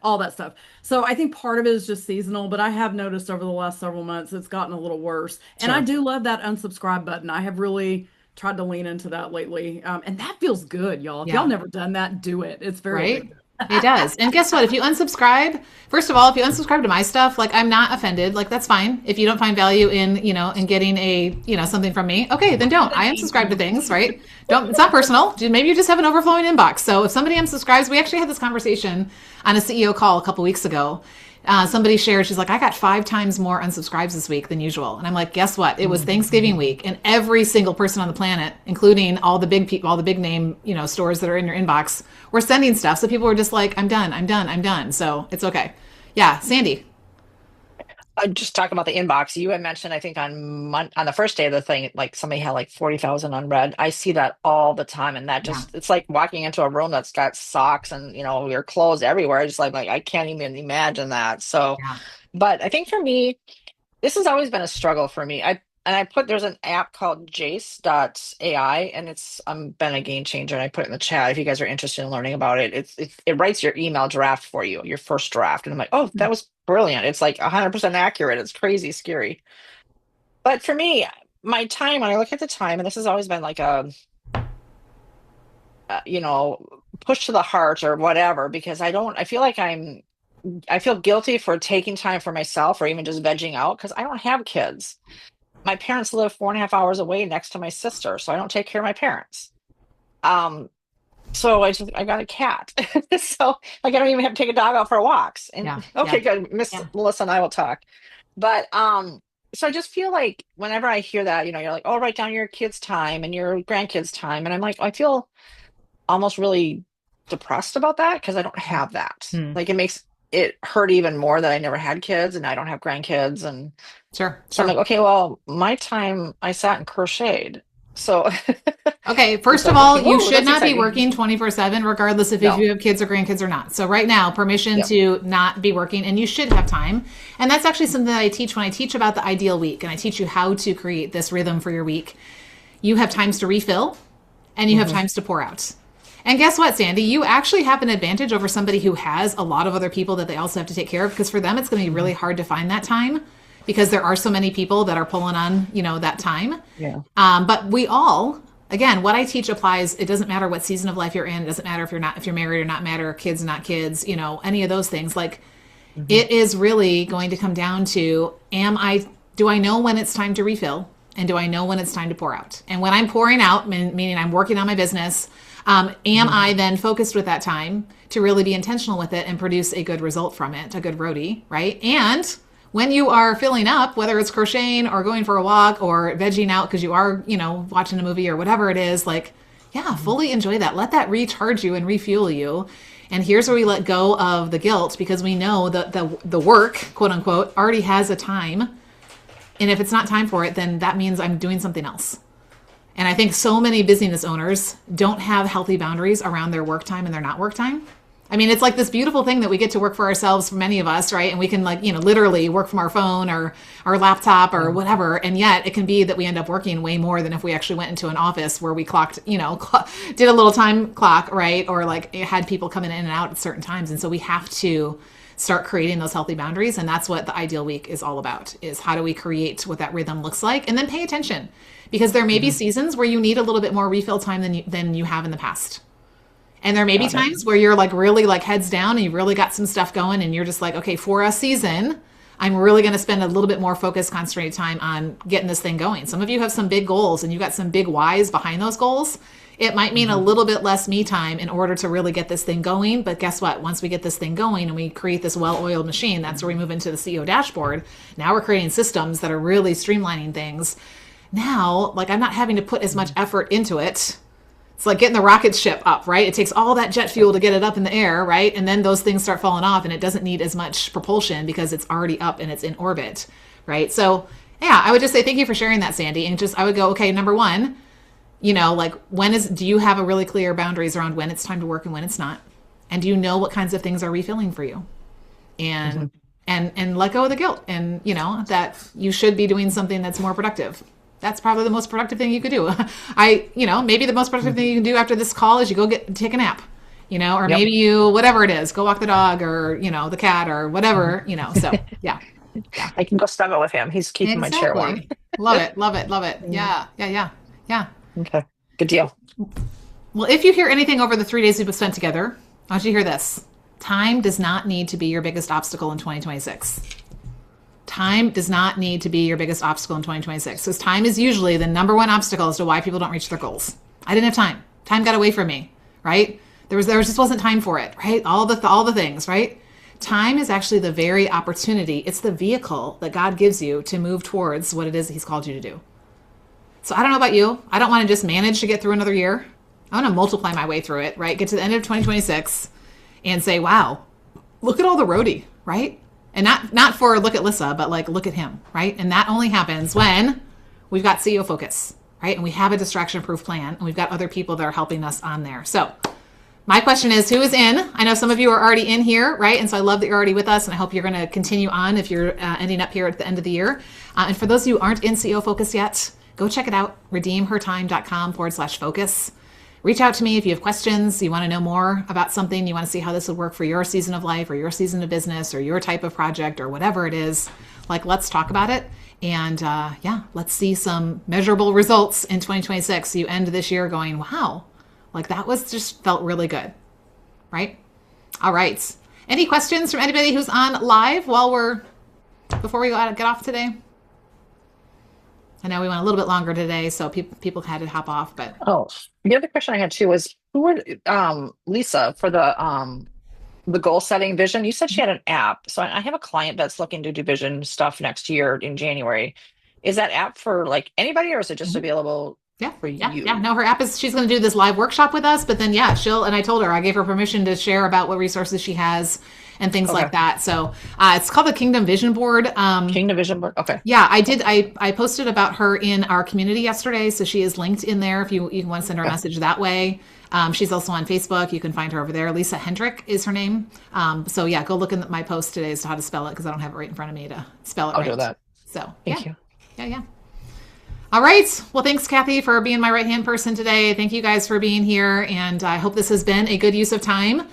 all that stuff. So I think part of it is just seasonal, but I have noticed over the last several months, it's gotten a little worse. And I do love that unsubscribe button. I have really tried to lean into that lately. And that feels good, y'all. If y'all never done that, do it. It's very good. It does. And guess what? If you unsubscribe, first of all, if you unsubscribe to my stuff, like I'm not offended. Like that's fine. If you don't find value in, in getting something from me, okay, then don't. I unsubscribe to things, right? It's not personal. Maybe you just have an overflowing inbox. So if somebody unsubscribes, we actually had this conversation on a CEO call a couple weeks ago. Somebody shared, she's like, I got 5 times more unsubscribes this week than usual. And I'm like, guess what? It was Thanksgiving week, and every single person on the planet, including all the big people, all the big name, stores that are in your inbox, were sending stuff. So people were just like, I'm done. So it's okay. Yeah. Sandy. Just talking about the inbox, you had mentioned, I think on the first day of the thing, like somebody had like 40,000 unread. I see that all the time, and that just it's like walking into a room that's got socks and your clothes everywhere. Just like I can't even imagine that. So, but I think for me, this has always been a struggle for me. There's an app called Jace.ai, and it's been a game changer. And I put it in the chat if you guys are interested in learning about it. It writes your email draft for you, your first draft, and I'm like, oh, that was brilliant. It's like 100% accurate. It's crazy scary. But for me, my time, when I look at the time, and this has always been like a push to the heart or whatever, because I feel guilty for taking time for myself or even just vegging out because I don't have kids. My parents live 4.5 hours away next to my sister, so I don't take care of my parents. So I got a cat, so like I don't even have to take a dog out for walks. And good, Miss Melissa and I will talk. But so I just feel like whenever I hear that, you're like, oh, write down your kids' time and your grandkids' time, and I'm like, I feel almost really depressed about that because I don't have that. Like it makes it hurt even more that I never had kids and I don't have grandkids. And so I'm like, okay, well, my time I sat and crocheted. So okay, first of all, you should not be working 24/7, regardless if you have kids or grandkids or not. So right now, permission to not be working, and you should have time. And that's actually something that I teach when I teach about the ideal week, and I teach you how to create this rhythm for your week. You have times to refill, and you have times to pour out. And guess what, Sandy? You actually have an advantage over somebody who has a lot of other people that they also have to take care of, because for them, it's going to be really hard to find that time because there are so many people that are pulling on, that time. Yeah. But we all, again, what I teach applies. It doesn't matter what season of life you're in. It doesn't matter if you're married or not matter, kids, not kids, any of those things. Like it is really going to come down to, do I know when it's time to refill? And do I know when it's time to pour out? And when I'm pouring out, meaning I'm working on my business, am I then focused with that time to really be intentional with it and produce a good result from it, a good roadie, right? And when you are filling up, whether it's crocheting or going for a walk or vegging out because you are, watching a movie or whatever it is, fully enjoy that. Let that recharge you and refuel you. And here's where we let go of the guilt, because we know that the work, quote unquote, already has a time. And if it's not time for it, then that means I'm doing something else. And I think so many business owners don't have healthy boundaries around their work time and their not work time. I mean, it's like this beautiful thing that we get to work for ourselves for many of us, right? And we can like, literally work from our phone or our laptop or whatever. And yet it can be that we end up working way more than if we actually went into an office where we clocked, did a little time clock, right? Or like had people coming in and out at certain times. And so we have to start creating those healthy boundaries. And that's what the ideal week is all about, is how do we create what that rhythm looks like, and then pay attention, because there may be seasons where you need a little bit more refill time than you have in the past. And there may be times where you're like really like heads down and you've really got some stuff going and you're just like, okay, for a season, I'm really going to spend a little bit more focused, concentrated time on getting this thing going. Some of you have some big goals and you've got some big whys behind those goals. It might mean a little bit less me time in order to really get this thing going. But guess what? Once we get this thing going and we create this well-oiled machine, that's where we move into the CEO dashboard. Now we're creating systems that are really streamlining things. Now, like, I'm not having to put as much effort into it. It's like getting the rocket ship up, right? It takes all that jet fuel to get it up in the air, right? And then those things start falling off and it doesn't need as much propulsion because it's already up and it's in orbit, right? So yeah, I would just say thank you for sharing that, Sandy. And I would go, okay, number one, like do you have a really clear boundaries around when it's time to work and when it's not? And do you know what kinds of things are refilling for you? And, and let go of the guilt and, that you should be doing something that's more productive. That's probably the most productive thing you could do. Maybe the most productive thing you can do after this call is you go take a nap, or maybe you, whatever it is, go walk the dog or, the cat or whatever, so yeah. I can go snuggle with him. He's keeping my chair warm. Love it. Love it. Love it. Yeah. Okay. Good deal. Well, if you hear anything over the 3 days we've spent together, I want you to hear this. Time does not need to be your biggest obstacle in 2026. Time does not need to be your biggest obstacle in 2026, because time is usually the number one obstacle as to why people don't reach their goals. I didn't have time. Time got away from me, right? There just wasn't time for it, right? All the things, right? Time is actually the very opportunity. It's the vehicle that God gives you to move towards what it is He's called you to do. So I don't know about you. I don't want to just manage to get through another year. I want to multiply my way through it, right? Get to the end of 2026 and say, wow, look at all the roadie, right? And not for look at Lissa, but like look at him, right? And that only happens when we've got CEO focus, right? And we have a distraction-proof plan, and we've got other people that are helping us on there. So my question is, who is in? I know some of you are already in here, right? And so I love that you're already with us, and I hope you're going to continue on if you're ending up here at the end of the year. And for those of you who aren't in CEO focus yet, go check it out, redeemhertime.com/focus. Reach out to me if you have questions, you want to know more about something, you want to see how this would work for your season of life or your season of business or your type of project or whatever it is. Like, let's talk about it. And let's see some measurable results in 2026. You end this year going, wow, like that felt really good, right? All right. Any questions from anybody who's on live before we get off today? I know we went a little bit longer today, so people had to hop off. But the other question I had too was, who would Lisa for the goal setting vision? You said she had an app, so I have a client that's looking to do vision stuff next year in January. Is that app for like anybody, or is it just available? For you? Yeah. No, her app she's going to do this live workshop with us, but then and I told her, I gave her permission to share about what resources she has and things like that. So it's called the Kingdom Vision Board. Kingdom Vision Board. Okay. Yeah, I did. I posted about her in our community yesterday. So she is linked in there if you want to send her a message that way. She's also on Facebook. You can find her over there. Lisa Hendrick is her name. So yeah, go look in my post today as to how to spell it, because I don't have it right in front of me to spell it right. I'll do that. So Thank you. Yeah. All right. Well, thanks, Kathy, for being my right-hand person today. Thank you guys for being here. And I hope this has been a good use of time.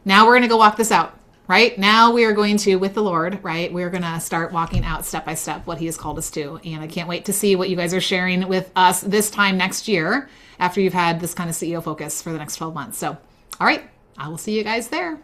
Now we're going to go walk this out, right? Now we are going to, with the Lord, right? We're going to start walking out step by step what He has called us to. And I can't wait to see what you guys are sharing with us this time next year after you've had this kind of CEO focus for the next 12 months. So, all right. I will see you guys there.